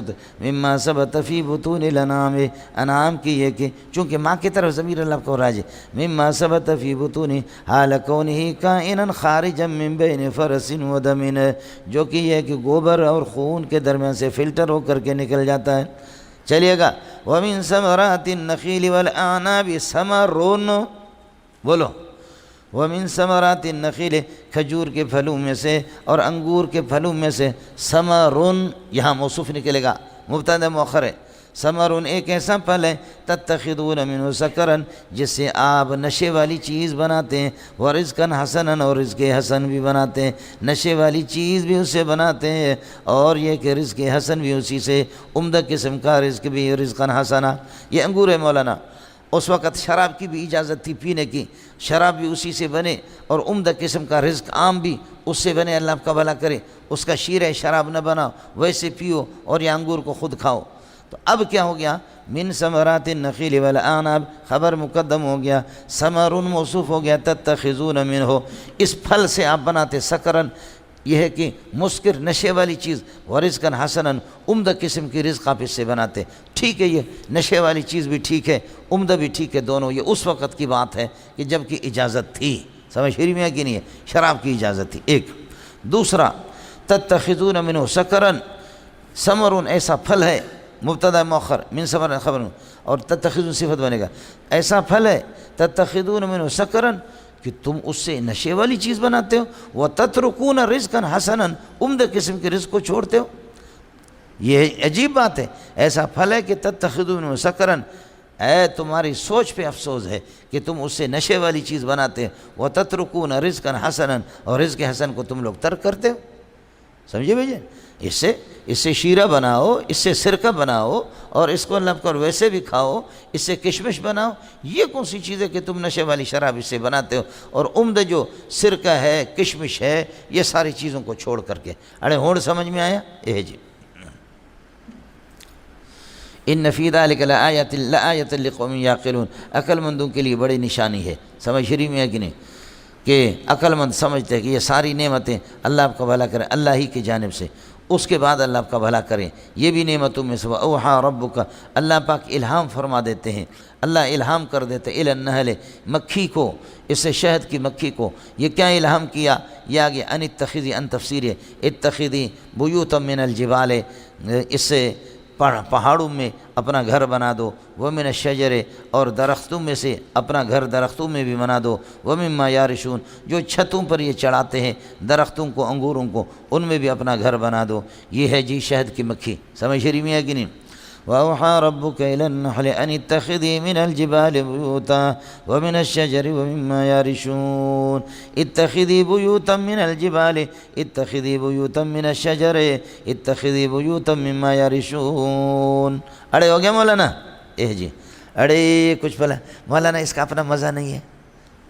مما ثبت فی بطون الانعام، انعام کی یہ کہ چونکہ ماں کی طرف ضمیر اللہ کو راجع، مما ثبت فی بطون حال کونہ کائنا خارجا من بین فرس و دم، جو کہ یہ کہ گوبر اور خون کے درمیان سے فلٹر ہو کر کے نکل جاتا ہے۔ چلیے گا، وَمِن ثَمَرَاتِ النَّخِيلِ وَالْأَعْنَابِ ثَمَرٌ، بولو، وَمِن ثَمَرَاتِ النَّخِيلِ، کھجور کے پھلوں میں سے اور انگور کے پھلوں میں سے، ثمرٌ یہاں موصوف نکلے گا، مبتدا مؤخر ہے، ثمرٌ ایک ایسا پھل ہے، تتخذون منہ سکرن، جس سے آپ نشے والی چیز بناتے ہیں، ورزقن حسنن، اور رزق حسن بھی بناتے ہیں، نشے والی چیز بھی اس سے بناتے ہیں، اور یہ کہ رزق حسن بھی اسی سے، عمدہ قسم کا رزق بھی رزقن حسنہ، یہ انگور ہے مولانا۔ اس وقت شراب کی بھی اجازت تھی پینے کی، شراب بھی اسی سے بنے، اور عمدہ قسم کا رزق عام بھی اس سے بنے، اللہ آپ کا بھلا کرے، اس کا شیرہ شراب نہ بناؤ، ویسے پیو اور یہ انگور کو خود کھاؤ۔ تو اب کیا ہو گیا؟ من ثمرات النخیل والاعناب، خبر مقدم ہو گیا، ثمر موصوف ہو گیا، تتخذون منہ، اس پھل سے آپ بناتے، سکرن یہ ہے کہ مسکر نشے والی چیز، ورزقن حسنن عمدہ قسم کی رزق آپ اس سے بناتے۔ ٹھیک ہے، یہ نشے والی چیز بھی ٹھیک ہے، عمدہ بھی ٹھیک ہے، دونوں یہ اس وقت کی بات ہے کہ جب کی اجازت تھی، سمجھ میں ہے کہ نہیں ہے؟ شراب کی اجازت تھی، ایک۔ دوسرا، تتخذون منہ سکرن، ثمر ایسا پھل ہے، مبتدا مؤخر، من ثمر خبر، اور تتخذون صفت بنے گا، ایسا پھل ہے، تتخذون منہ سکرن کہ تم اس سے نشے والی چیز بناتے ہو، وتترکون رزقا حسنا، عمدہ قسم کے رزق کو چھوڑتے ہو۔ یہ عجیب بات ہے، ایسا پھل ہے کہ تتخذون منہ سکرن، اے تمہاری سوچ پہ افسوس ہے کہ تم اس سے نشے والی چیز بناتے ہو، وتترکون رزقا حسنا، اور رزق حسن کو تم لوگ ترک کرتے ہو۔ سمجھے بھائی؟ اس سے شیرہ بناؤ، اس سے سرکہ بناؤ، اور اس کو لب کر ویسے بھی کھاؤ، اس سے کشمش بناؤ، یہ کون سی چیز ہے کہ تم نشے والی شراب اس سے بناتے ہو؟ اور عمدہ جو سرکہ ہے، کشمش ہے، یہ ساری چیزوں کو چھوڑ کر کے، اڑے ہونڈ سمجھ میں آیا؟ جی، ان فی ذلک لآیۃ لقوم یعقلون، عقل مندوں کے لیے بڑی نشانی ہے، سمجھ رہی میں ہے کہ نہیں؟ کہ عقل مند سمجھتے ہیں کہ یہ ساری نعمتیں اللہ آپ کا بھلا کرے، اللہ ہی کی جانب سے، اس کے بعد اللہ آپ کا بھلا کریں، یہ بھی نعمتوں میں سے اوحا ربک، اللہ پاک الہام فرما دیتے ہیں، اللہ الہام کر دیتے الی النحل، مکھی کو، اس سے شہد کی مکھی کو، یہ کیا الہام کیا؟ یہ آگے ان اتخذی، ان تفسیر ہے، اتخذی بیوتا من الجبال، اس سے پہاڑوں میں اپنا گھر بنا دو، ومن الشجر، اور درختوں میں سے اپنا گھر درختوں میں بھی بنا دو، ومما یارشون، جو چھتوں پر یہ چڑھاتے ہیں درختوں کو، انگوروں کو، ان میں بھی اپنا گھر بنا دو۔ یہ ہے جی شہد کی مکھی، سمجھ رہی ہے کہ نہیں؟ وَأَوْحَىٰ رَبُّكَ إِلَى النَّحْلِ أَنِ اتَّخِذِي مِنَ الْجِبَالِ بُيُوتًا وَمِنَ الشَّجَرِ وَمِمَّا يَعْرِشُونَ اتَّخِذِي بُيُوتًا مِنَ الْجِبَالِ اتَّخِذِي بُيُوتًا مِنَ الشَّجَرِ اتَّخِذِي بُيُوتًا مِمَّا يَعْرِشُونَ۔ اڑے ہو گیا مولانا؟ جی، اڑے کچھ بلا مولانا، اس کا اپنا مزہ نہیں ہے،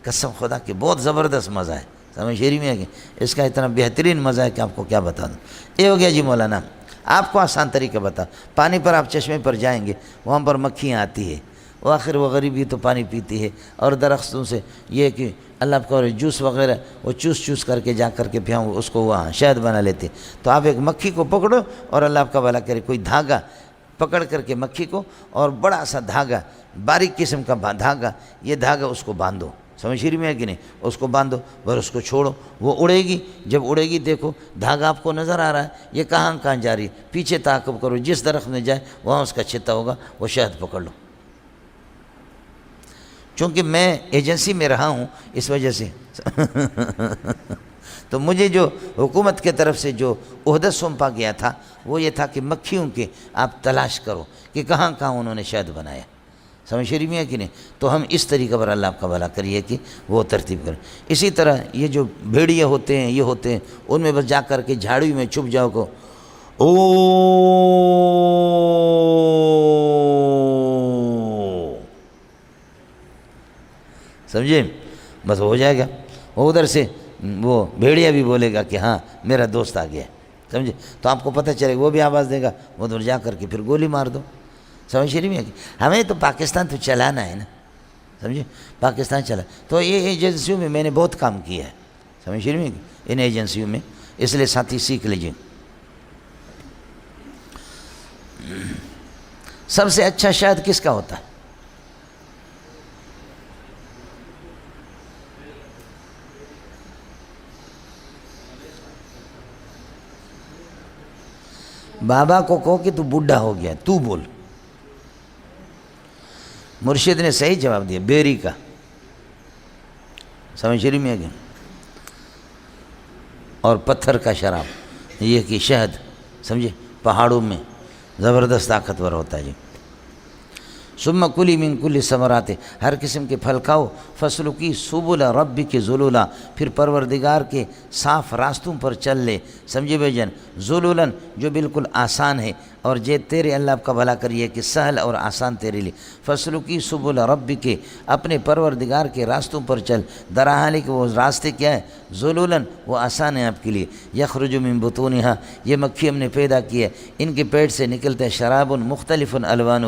قسم خدا کہ بہت زبردست مزہ ہے، سمجھ شیری میں ہے کہ اس کا اتنا بہترین مزہ ہے کہ آپ کو کیا بتا دوں۔ یہ ہو گیا جی مولانا، آپ کو آسان طریقہ بتا، پانی پر آپ چشمے پر جائیں گے، وہاں پر مکھیاں آتی ہے، وہ آخر وہ غریبی تو پانی پیتی ہے، اور درختوں سے یہ کہ اللہ آپ کا جوس وغیرہ وہ چوس کر کے جا کر کے پھیاؤں اس کو وہاں شہد بنا لیتے. تو آپ ایک مکھی کو پکڑو اور اللہ آپ کا بھلا کرے، کوئی دھاگا پکڑ کر کے مکھی کو، اور بڑا سا دھاگا، باریک قسم کا دھاگا، یہ دھاگا اس کو باندھو، سمجھ رہی میں ہے کہ نہیں، اس کو باندھو اور اس کو چھوڑو، وہ اڑے گی. جب اڑے گی دیکھو دھاگا آپ کو نظر آ رہا ہے، یہ کہاں جا رہی ہے، پیچھے تعاقب کرو، جس درخت میں جائے وہاں اس کا چھتا ہوگا، وہ شہد پکڑ لو. چونکہ میں ایجنسی میں رہا ہوں اس وجہ سے تو مجھے جو حکومت کے طرف سے جو عہدہ سونپا گیا تھا وہ یہ تھا کہ مکھیوں کے آپ تلاش کرو کہ کہاں انہوں نے شہد بنایا، سمجھ رہی میں ہے کہ نہیں. تو ہم اس طریقے پر اللہ آپ کا بھلا کریے کہ وہ ترتیب کریں. اسی طرح یہ جو بھیڑیے ہوتے ہیں، یہ ہوتے ہیں، ان میں بس جا کر کے جھاڑی میں چھپ جاؤ کو سمجھے، بس ہو جائے گا. وہ ادھر سے وہ بھیڑیا بھی بولے گا کہ ہاں میرا دوست آ گیا، سمجھے، تو آپ کو پتہ چلے گا، وہ بھی آواز دے گا، وہ ادھر جا کر کے پھر گولی مار دو. سمجھ رہی میں ہمیں تو پاکستان تو چلانا ہے نا، سمجھے، پاکستان چلا. تو یہ ایجنسیوں میں میں نے بہت کام کیا ہے، سمجھ رہی میں ان ایجنسیوں میں، اس لیے ساتھی سیکھ لیجیے. سب سے اچھا شہد کس کا ہوتا ہے؟ بابا کو کہو کہ تو بڈھا ہو گیا، تو بول. مرشد نے صحیح جواب دیا، بیری کا، سمجھ رہی میں کہ، اور پتھر کا شراب، یہ کہ شہد، سمجھے، پہاڑوں میں زبردست طاقتور ہوتا ہے جی. ثم کلی من کل ثمرات، ہر قسم کے پھل کھاؤ، فصل کی سبل ربک ذلولا، پھر پروردگار کے صاف راستوں پر چل لے، سمجھے بھائی جان، ذلولن جو بالکل آسان ہے، اور یہ تیرے اللہ آپ کا بھلا کریے کہ سہل اور آسان تیرے لیے. فصل کی سبل ربک، اپنے پروردگار کے راستوں پر چل، دراحال کہ وہ راستے کیا ہے، ذلولن وہ آسان ہے آپ کے لیے. یخرج من بطونہا، یہ مکھی ہم نے پیدا کی ہے، ان کے پیٹ سے نکلتے ہیں شراب مختلف الوانہ،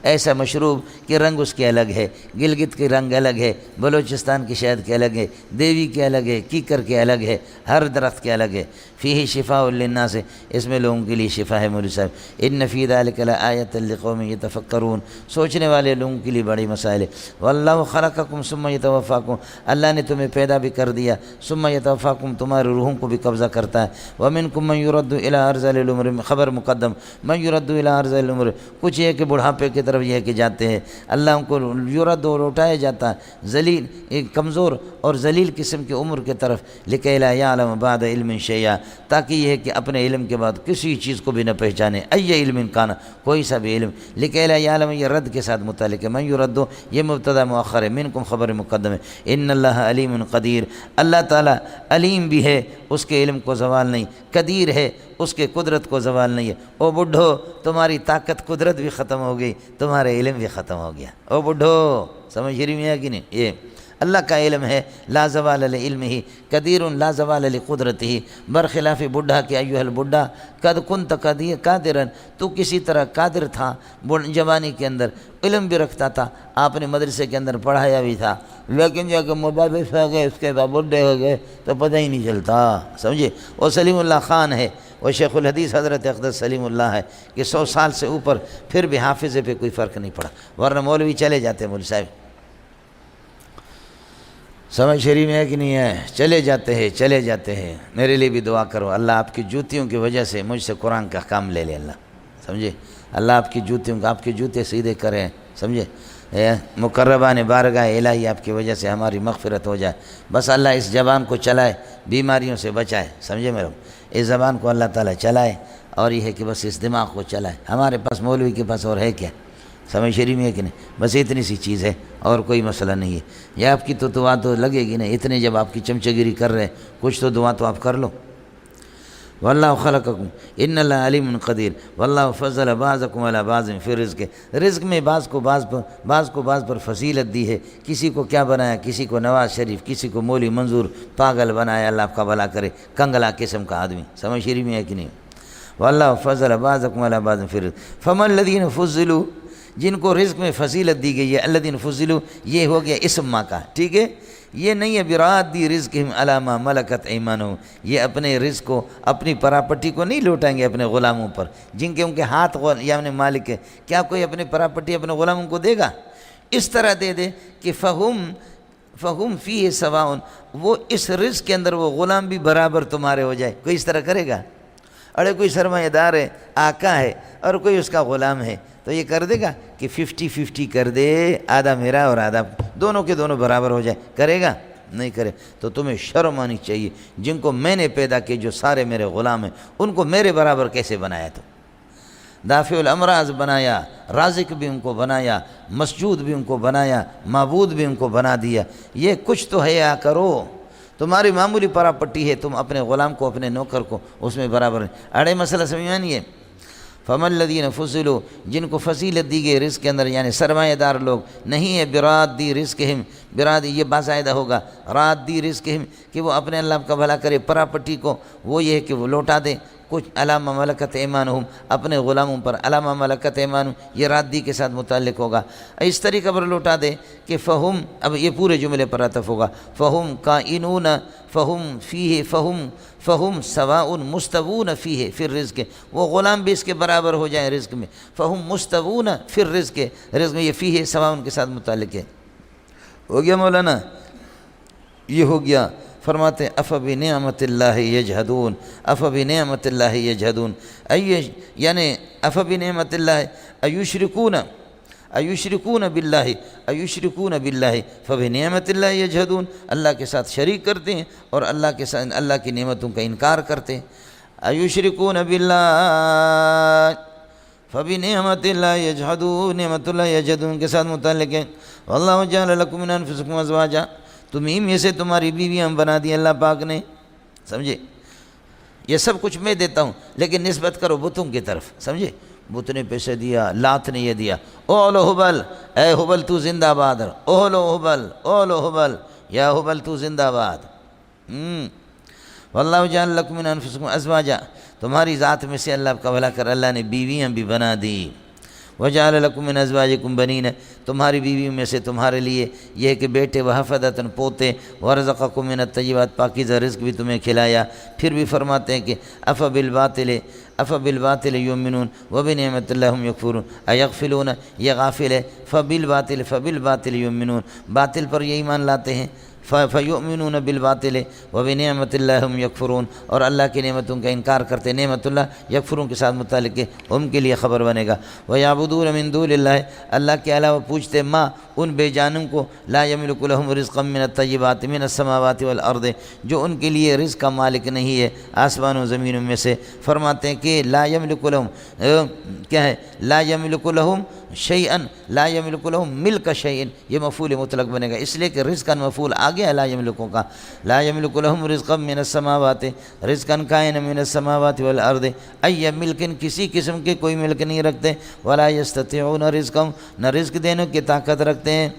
ایسا مشروب کہ رنگ اس کے الگ ہے، گلگت کے رنگ الگ ہے، بلوچستان کے شہد کے الگ ہے، دیوی کے الگ ہے، کیکر کے الگ ہے، ہر درخت کے الگ ہے. فیہ شفاء للناس، اس میں لوگوں کے لیے شفا ہے. مولوی صاحب ان فی ذلک لآیۃ لقوم یتفکرون، سوچنے والے لوگوں کے لیے بڑی مسائل ہے. واللہ خلقکم ثم یتوفاکم، اللہ نے تمہیں پیدا بھی کر دیا، ثم یتوفاکم تمہاری روحوں کو بھی قبضہ کرتا ہے. ومنکم من یرد الی ارذل العمر، خبر مقدم، من یرد الی ارذل العمر، کچھ یہ کہ بڑھاپے کی طرف یہ کہ جاتے ہیں، اللہ ان کو یرد اور اٹھایا جاتا ہے ذلیل، ایک کمزور اور ذلیل قسم کی عمر کی طرف، لکئی لا یعلم بعد علم شیئا، تاکہ یہ ہے کہ اپنے علم کے بعد کسی چیز کو بھی نہ پہچانے، ای علم کانا، کوئی سا بھی علم. لکئی لا یعلم یہ رد کے ساتھ متعلق ہے، من یردو یہ مبتدا مؤخر ہے، منکم خبر مقدم ہے. ان اللہ علیم قدیر، اللہ تعالیٰ علیم بھی ہے، اس کے علم کو زوال نہیں، قدیر ہے، اس کے قدرت کو زوال نہیں ہے. او بڈھو تمہاری طاقت قدرت بھی ختم ہو گئی، تمہارے علم بھی ختم ہو گیا. او بڈھو، سمجھ رہی میں ہے کہ نہیں، یہ اللہ کا علم ہے، لا زوال لعلمہ، قدیر لا زوال لقدرتہ، برخلاف بڈھا کہ ایھا البڈھا قد کنت قادرا، تو کسی طرح قادر تھا جوانی کے اندر، علم بھی رکھتا تھا، آپ نے مدرسے کے اندر پڑھایا بھی تھا، لیکن جا کے مدرس ہو گئے، اس کے بعد بڈھے ہو گئے تو پتہ ہی نہیں چلتا، سمجھے. وہ سلیم اللہ خان ہے، وہ شیخ الحدیث حضرت اقدس سلیم اللہ ہے کہ 100 سال سے اوپر پھر بھی حافظے پہ کوئی فرق نہیں پڑا، ورنہ مولوی چلے جاتے ہیں، مولوی صاحب سمجھ شریف میں ہے کہ نہیں ہے، چلے جاتے ہیں. میرے لیے بھی دعا کرو، اللہ آپ کی جوتیوں کی وجہ سے مجھ سے قرآن کا کام لے لے، اللہ سمجھے، اللہ آپ کی جوتیوں کا، آپ کے جوتے سیدھے کریں، سمجھے، مقربان بارگاہ الہی آپ کی وجہ سے ہماری مغفرت ہو جائے. بس اللہ اس زبان کو چلائے، بیماریوں سے بچائے، سمجھے میرے، اس زبان کو اللہ تعالیٰ چلائے، اور یہ ہے کہ بس اس دماغ کو چلائے. ہمارے پاس مولوی کے پاس اور ہے کیا، سمجھ شریف میں ہے کہ نہیں، بس اتنی سی چیز ہے اور کوئی مسئلہ نہیں ہے. یہ آپ کی تو دعا تو لگے گی نا، اتنے جب آپ کی چمچے گیری کر رہے ہیں، کچھ تو دعا تو آپ کر لو. واللہ خلقکم ان اللہ علیم قدیر واللہ فضل بعضکم علی بعض فی رزق، رزق میں بعض کو بعض پر فضیلت دی ہے. کسی کو کیا بنایا، کسی کو نواز شریف، کسی کو مولی منظور پاگل بنایا، اللہ آپ کا بھلا کرے، کنگلا قسم کا آدمی، سمجھ شریف میں ہے کہ نہیں. واللہ فضل بعضکم علی بعض فی رزق فما الذین فضلوا، جن کو رزق میں فضیلت دی گئی ہے، الذین فضلوا، یہ ہو گیا اسم ما کا، ٹھیک ہے. یہ نہیں ہے برادی رزقہم علی ما ملکت ایمانہم، یہ اپنے رزق کو، اپنی پراپرٹی کو نہیں لوٹائیں گے اپنے غلاموں پر جن کے ان کے ہاتھ یعنی مالک ہے. کیا کوئی اپنی پراپرٹی اپنے غلاموں کو دے گا؟ اس طرح دے دے کہ فہم فیہ سواء، وہ اس رزق کے اندر وہ غلام بھی برابر تمہارے ہو جائے. کوئی اس طرح کرے گا؟ اڑے کوئی سرمایہ دار ہے، آقا ہے، اور کوئی اس کا غلام ہے، تو یہ کر دے گا کہ 50-50 کر دے، آدھا میرا اور آدھا، دونوں کے دونوں برابر ہو جائے؟ کرے گا؟ نہیں کرے. تو تمہیں شرم آنی چاہیے، جن کو میں نے پیدا کیے جو سارے میرے غلام ہیں، ان کو میرے برابر کیسے بنایا؟ تو دافع الامراض بنایا، رازق بھی ان کو بنایا، مسجود بھی ان کو بنایا، معبود بھی ان کو بنا دیا. یہ کچھ تو حیا کرو. تمہاری معمولی پراپرٹی ہے، تم اپنے غلام کو، اپنے نوکر کو اس میں برابر ہیں. اڑے مسئلہ سمجھ میں نہیں ہے؟ فَمَا الَّذِينَ فُضِّلُوا، جن کو فضیلت دی گئی رزق کے اندر، یعنی سرمایہ دار لوگ نہیں ہے، برادی رزقہم، برادی یہ باقاعدہ ہوگا، رادی رزقہم، کہ وہ اپنے اللہ کا بھلا کرے پراپرٹی کو، وہ یہ ہے کہ وہ لوٹا دے کچھ علامہ ملکت ایمانہم، اپنے غلاموں پر، علامہ ملکت ایمانہم، یہ رادی کے ساتھ متعلق ہوگا. اس طریقہ پر لوٹا دے کہ فہم، اب یہ پورے جملے پر عطف ہوگا، فہم کائنون، فہم فیہ، فہم سواء مستوون فیہ فی الرزق، وہ غلام بھی اس کے برابر ہو جائیں رزق میں. فہم مستوون فی الرزق، رزق میں یہ فیہ سواء کے ساتھ متعلق ہے. ہو گیا مولانا؟ یہ ہو گیا. فرماتے ہیں افبنعمت اللہ یجحدون، افبنعمت اللہ یجحدون، یعنی افبنعمت اللہ ایشرکون باللہ فبنعمت اللہ یجحدون، اللہ کے ساتھ شریک کرتے ہیں اور اللہ کی نعمتوں کا انکار کرتے ہیں. ایشرکون باللہ فبنعمت اللہ یجحدون، نعمت اللہ یجحدون کے ساتھ متعلق ہے. واللہ جعل لکم من انفسکم ازواجا، تمہیں میں سے تمہاری بیویاں بنا دی اللہ پاک نے. سمجھے؟ یہ سب کچھ میں دیتا ہوں، لیکن نسبت کرو بتوں کی طرف. سمجھے؟ بت نے پیسے دیا، لات نے یہ دیا. اولو حبل، اے حبل تو زندہ باد، اولو حبل، اولو حبل، یا حبل تو زندہ باد. واللہ جعل لکم من انفسکم ازواجا، تمہاری ذات میں سے اللہ کا بھلا کر اللہ نے بیویاں بھی بنا دی. وجعل لکم من ازواجکم بنین، تمہاری بیویوں میں سے تمہارے لیے یہ ہے کہ بیٹے، وحفدۃ پوتے، ورزقکم من الطیبات، پاکیزہ رزق بھی تمہیں کھلایا. پھر بھی فرماتے ہیں کہ افبالباطل یؤمنون وبنعمت اللہ ہم یکفرون ایغفلون، یہ غافل ہے. فبالباطل یؤمنون، باطل پر یہ ایمان لاتے ہیں. فیؤمنون بالباطل وبنعمت اللہ ہم یکفرون، اور اللہ کی نعمتوں کا انکار کرتے. نعمت اللہ یکفرون کے ساتھ متعلق ہے، ان کے لیے خبر بنے گا. ویعبدون من دون اللہ، اللہ کے علاوہ پوچھتے ما ان بے جانوں کو، لا یملک لہم رزقا من الطیبات من السماوات والارض، جو ان کے لیے رزق کا مالک نہیں ہے آسمان و زمینوں میں سے. فرماتے ہیں کہ لا یملک لہم، کیا ہے؟ لا یملک لہم شیئا، لا یملک لہم ملک شیئا، یہ مفعول مطلق بنے گا، اس لیے کہ رزقاً مفعول آ گیا لا یملکوں کا. لا یملک لہم رزقا من السماوات، رزقاً کائن من السماوات والارض، ای ملکن، کسی قسم کے کوئی ملک نہیں رکھتے. ولا یستطیعون رزقا، نہ رزق دینے کی طاقت رکھتے ہیں.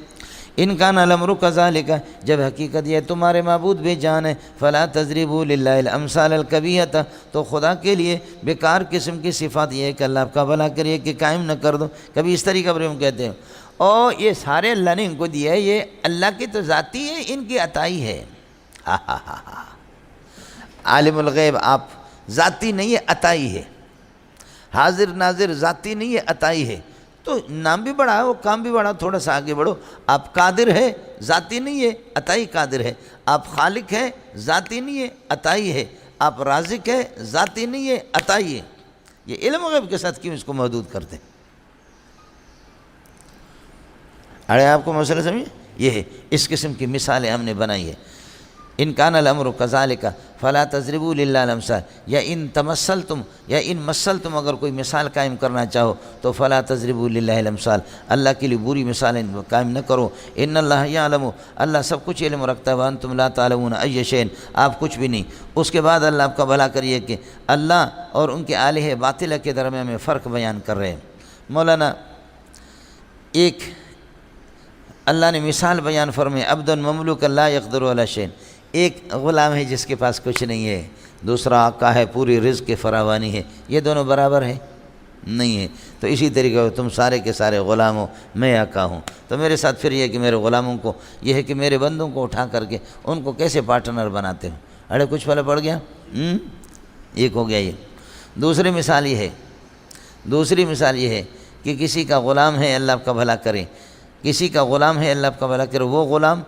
ان کان الامر کذالک، جب حقیقت یہ تمہارے معبود بے جان ہے. فلا تضربوا للہ الامثال الکبیۃ، تو خدا کے لیے بیکار قسم کی صفات یہ ہے کہ اللہ کا بھلا کریے کہ قائم نہ کر دو. کبھی اس طریقہ پر ہم کہتے ہیں اور یہ سارے اللہ نے ان کو دیا ہے، یہ اللہ کی تو ذاتی ہے، ان کی عطائی ہے. عالم الغیب آپ ذاتی نہیں ہے، عطائی ہے. حاضر ناظر ذاتی نہیں ہے، عطائی ہے. تو نام بھی بڑھا ہے، وہ کام بھی بڑھا، تھوڑا سا آگے بڑھو. آپ قادر ہے، ذاتی نہیں ہے، عطائی قادر ہے. آپ خالق ہے، ذاتی نہیں ہے، عطائی ہے. آپ رازق ہے، ذاتی نہیں ہے، عطائی ہے. یہ علم غیب کے ساتھ کیوں اس کو محدود کرتے ہیں؟ ارے آپ کو مسئلہ سمجھے؟ یہ ہے، اس قسم کی مثالیں ہم نے بنائی ہے. ان کان الامر کذالک فلا تضربوا للہ الامثال، یا ان تمثلتم، یا ان مثلتم، اگر کوئی مثال قائم کرنا چاہو تو فلا تضربوا للہ الامثال، اللہ کے لیے بری مثالیں قائم نہ کرو. ان اللہ یعلم، اللہ سب کچھ علم رکھتا ہے. وانتم لا تعلمون ای شیء، آپ کچھ بھی نہیں. اس کے بعد اللہ آپ کا بھلا کریے کہ اللہ اور ان کے الہ باطلہ کے درمیان میں فرق بیان کر رہے ہیں. مولانا ایک اللہ نے مثال بیان فرمائے، عبد مملوک لا یقدر علی شیء، ایک غلام ہے جس کے پاس کچھ نہیں ہے، دوسرا آقا ہے، پوری رزق کی فراوانی ہے. یہ دونوں برابر ہیں؟ نہیں ہے۔ تو اسی طریقے سے تم سارے کے سارے غلام ہو، میں آقا ہوں۔ تو میرے ساتھ پھر یہ کہ میرے غلاموں کو یہ ہے کہ میرے بندوں کو اٹھا کر کے ان کو کیسے پارٹنر بناتے ہو۔ اڑے کچھ پہلے پڑ گیا، ایک ہو گیا یہ۔ دوسری مثال یہ ہے کہ کسی کا غلام ہے، اللہ آپ کا بھلا کرے، کسی کا غلام ہے، اللہ آپ کا بھلا کرے، وہ غلام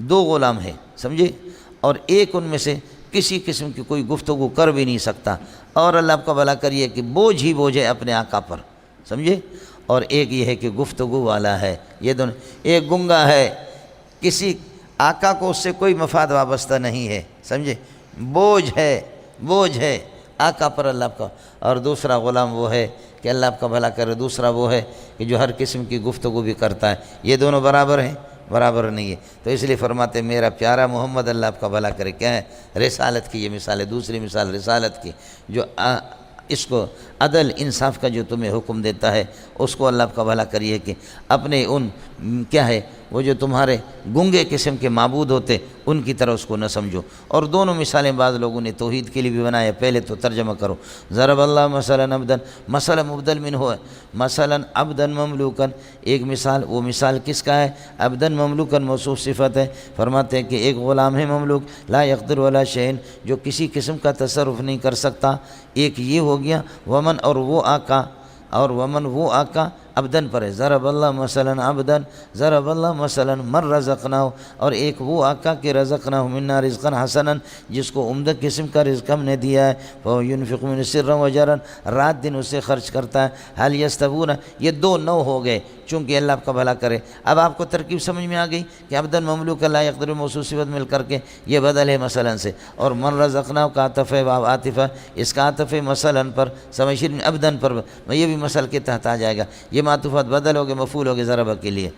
دو غلام ہے، سمجھے، اور ایک ان میں سے کسی قسم کی کوئی گفتگو کر بھی نہیں سکتا، اور اللہ آپ کا بھلا کریے کہ بوجھ ہی بوجھ ہے اپنے آقا پر، سمجھے، اور ایک یہ ہے کہ گفتگو والا ہے۔ یہ دونوں، ایک گنگا ہے، کسی آقا کو اس سے کوئی مفاد وابستہ نہیں ہے، سمجھے، بوجھ ہے آقا پر اللہ آپ کا، اور دوسرا غلام وہ ہے کہ اللہ آپ کا بھلا کرے، دوسرا وہ ہے کہ جو ہر قسم کی گفتگو بھی کرتا ہے۔ یہ دونوں برابر ہیں؟ برابر نہیں ہے۔ تو اس لیے فرماتے ہیں میرا پیارا محمد اللہ آپ کا بھلا کرے، کیا ہے؟ رسالت کی یہ مثال ہے۔ دوسری مثال رسالت کی، جو اس کو عدل انصاف کا جو تمہیں حکم دیتا ہے، اس کو اللہ آپ کا بھلا کریے کہ اپنے ان کیا ہے وہ جو تمہارے گنگے قسم کے معبود ہوتے ان کی طرح اس کو نہ سمجھو۔ اور دونوں مثالیں بعض لوگوں نے توحید کے لیے بھی بنایا۔ پہلے تو ترجمہ کرو، ضرب اللہ مثلا عبدا، مثلا مبدل منہ ہے، مثلا عبدا مملوکا، ایک مثال، وہ مثال کس کا ہے؟ عبدا مملوکا موصوف صفت ہے، فرماتے ہیں کہ ایک غلام ہے مملوک، لا یقدر ولا شیء، جو کسی قسم کا تصرف نہیں کر سکتا، ایک یہ ہو گیا۔ ومن، اور وہ آقا، اور ومن وہ آقا عبدن پر ہے، ضرب اللہ مثلا عبدن، ضرب اللہ مثلا من رزقناہ، اور ایک وہ آقا کہ رزقناہ منا رزقا حسنا، جس کو عمدہ قسم کا رزق ہم نے دیا ہے، فینفق من سرا وجہرا، رات دن اسے خرچ کرتا ہے۔ حل یستوون، یہ دو نو ہو گئے، چونکہ اللہ آپ کا بھلا کرے۔ اب آپ کو ترکیب سمجھ میں آ گئی کہ عبدن مملوک لا یقدر موصوف صفت مل کر کے یہ بدل ہے مثلا سے، اور من رزقناہ کا عطف ہے، واو عاطف ہے، اس کا عطف ہے مثلا پر، سمجھیں عبدن پر، یہ بھی مثل کے تحت آ جائے گا۔ یہ معطوفات بدل ہو گئے، مفعول ہو گئے ضرب کے لیے۔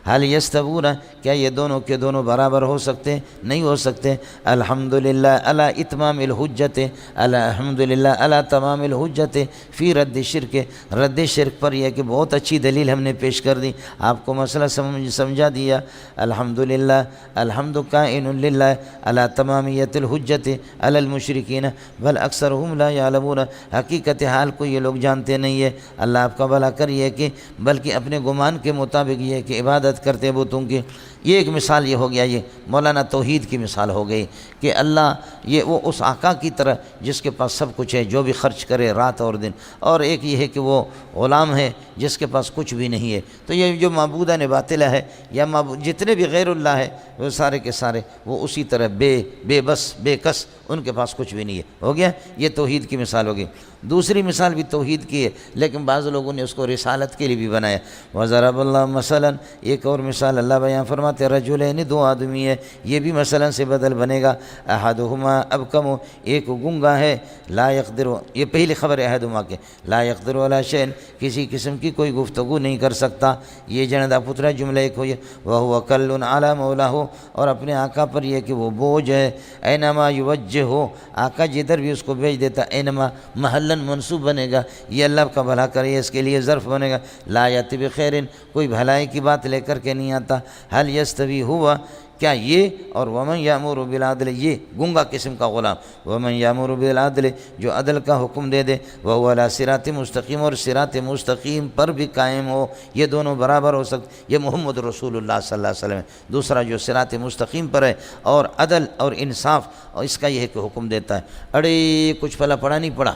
حل یستوون، کیا یہ دونوں کے دونوں برابر ہو سکتے؟ نہیں ہو سکتے۔ الحمدللہ علی اتمام الحجت، الحمدللہ علی تمام الحجت فی رد شرک، رد شرک پر یہ کہ بہت اچھی دلیل ہم نے پیش کر دی، آپ کو مسئلہ سمجھا دیا۔ الحمدللہ، الحمد کائن للہ علی تمامیت الحجت علی المشرکین بل اکثرهم لا یعلمون، حقیقت حال کو یہ لوگ جانتے نہیں ہے۔ اللہ آپ کا بھلا کریے کہ بلکہ اپنے گمان کے مطابق یہ کہ عبادت کرتے بتوں کی۔ یہ ایک مثال یہ ہو گیا، یہ مولانا توحید کی مثال ہو گئی کہ اللہ یہ وہ اس آقا کی طرح جس کے پاس سب کچھ ہے، جو بھی خرچ کرے رات اور دن، اور ایک یہ ہے کہ وہ غلام ہے جس کے پاس کچھ بھی نہیں ہے۔ تو یہ جو معبودان باطلہ ہے یا جتنے بھی غیر اللہ ہے وہ سارے کے سارے وہ اسی طرح بے بس بے کس، ان کے پاس کچھ بھی نہیں ہے۔ ہو گیا، یہ توحید کی مثال ہوگی۔ دوسری مثال بھی توحید کی ہے، لیکن بعض لوگوں نے اس کو رسالت کے لیے بھی بنایا۔ وضرب اللہ مثلا، ایک اور مثال اللہ بیان فرماتے رجلین، دو آدمی ہے، یہ بھی مثلا سے بدل بنے گا۔ احدہما ابکم، ایک گنگا ہے، لا یقدر، یہ پہلی خبر ہے احدہما کے، لا یقدر ولا شیء، کسی قسم کی کوئی گفتگو نہیں کر سکتا۔ یہ جندہ پترا جملہ ایک ہوئی، وہو کل علی مولاہ، اور اپنے آقا پر یہ کہ وہ بوجھ ہے۔ اینما یوجہ ہو، آقا جدھر بھی اس کو بھیج دیتا، اینما محلن منصوب بنے گا، یہ اللہ کا بھلا کرے، اس کے لیے ظرف بنے گا۔ لا یأتی بخیر، کوئی بھلائی کی بات لے کر کے نہیں آتا۔ حل یستوی ہوا، کیا یہ اور ومن یامر بالعدل، یہ گنگا قسم کا غلام، ومن یامر بالعدل، جو عدل کا حکم دے دے، وہو علی صراط مستقیم، اور صراط مستقیم پر بھی قائم ہو، یہ دونوں برابر ہو سکتے۔ یہ محمد رسول اللہ صلی اللہ علیہ وسلم ہے، دوسرا جو صراط مستقیم پر ہے اور عدل اور انصاف، اور اس کا یہ ہے کہ حکم دیتا ہے۔ اڑے کچھ پہلا پڑھا نہیں پڑھا،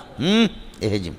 جی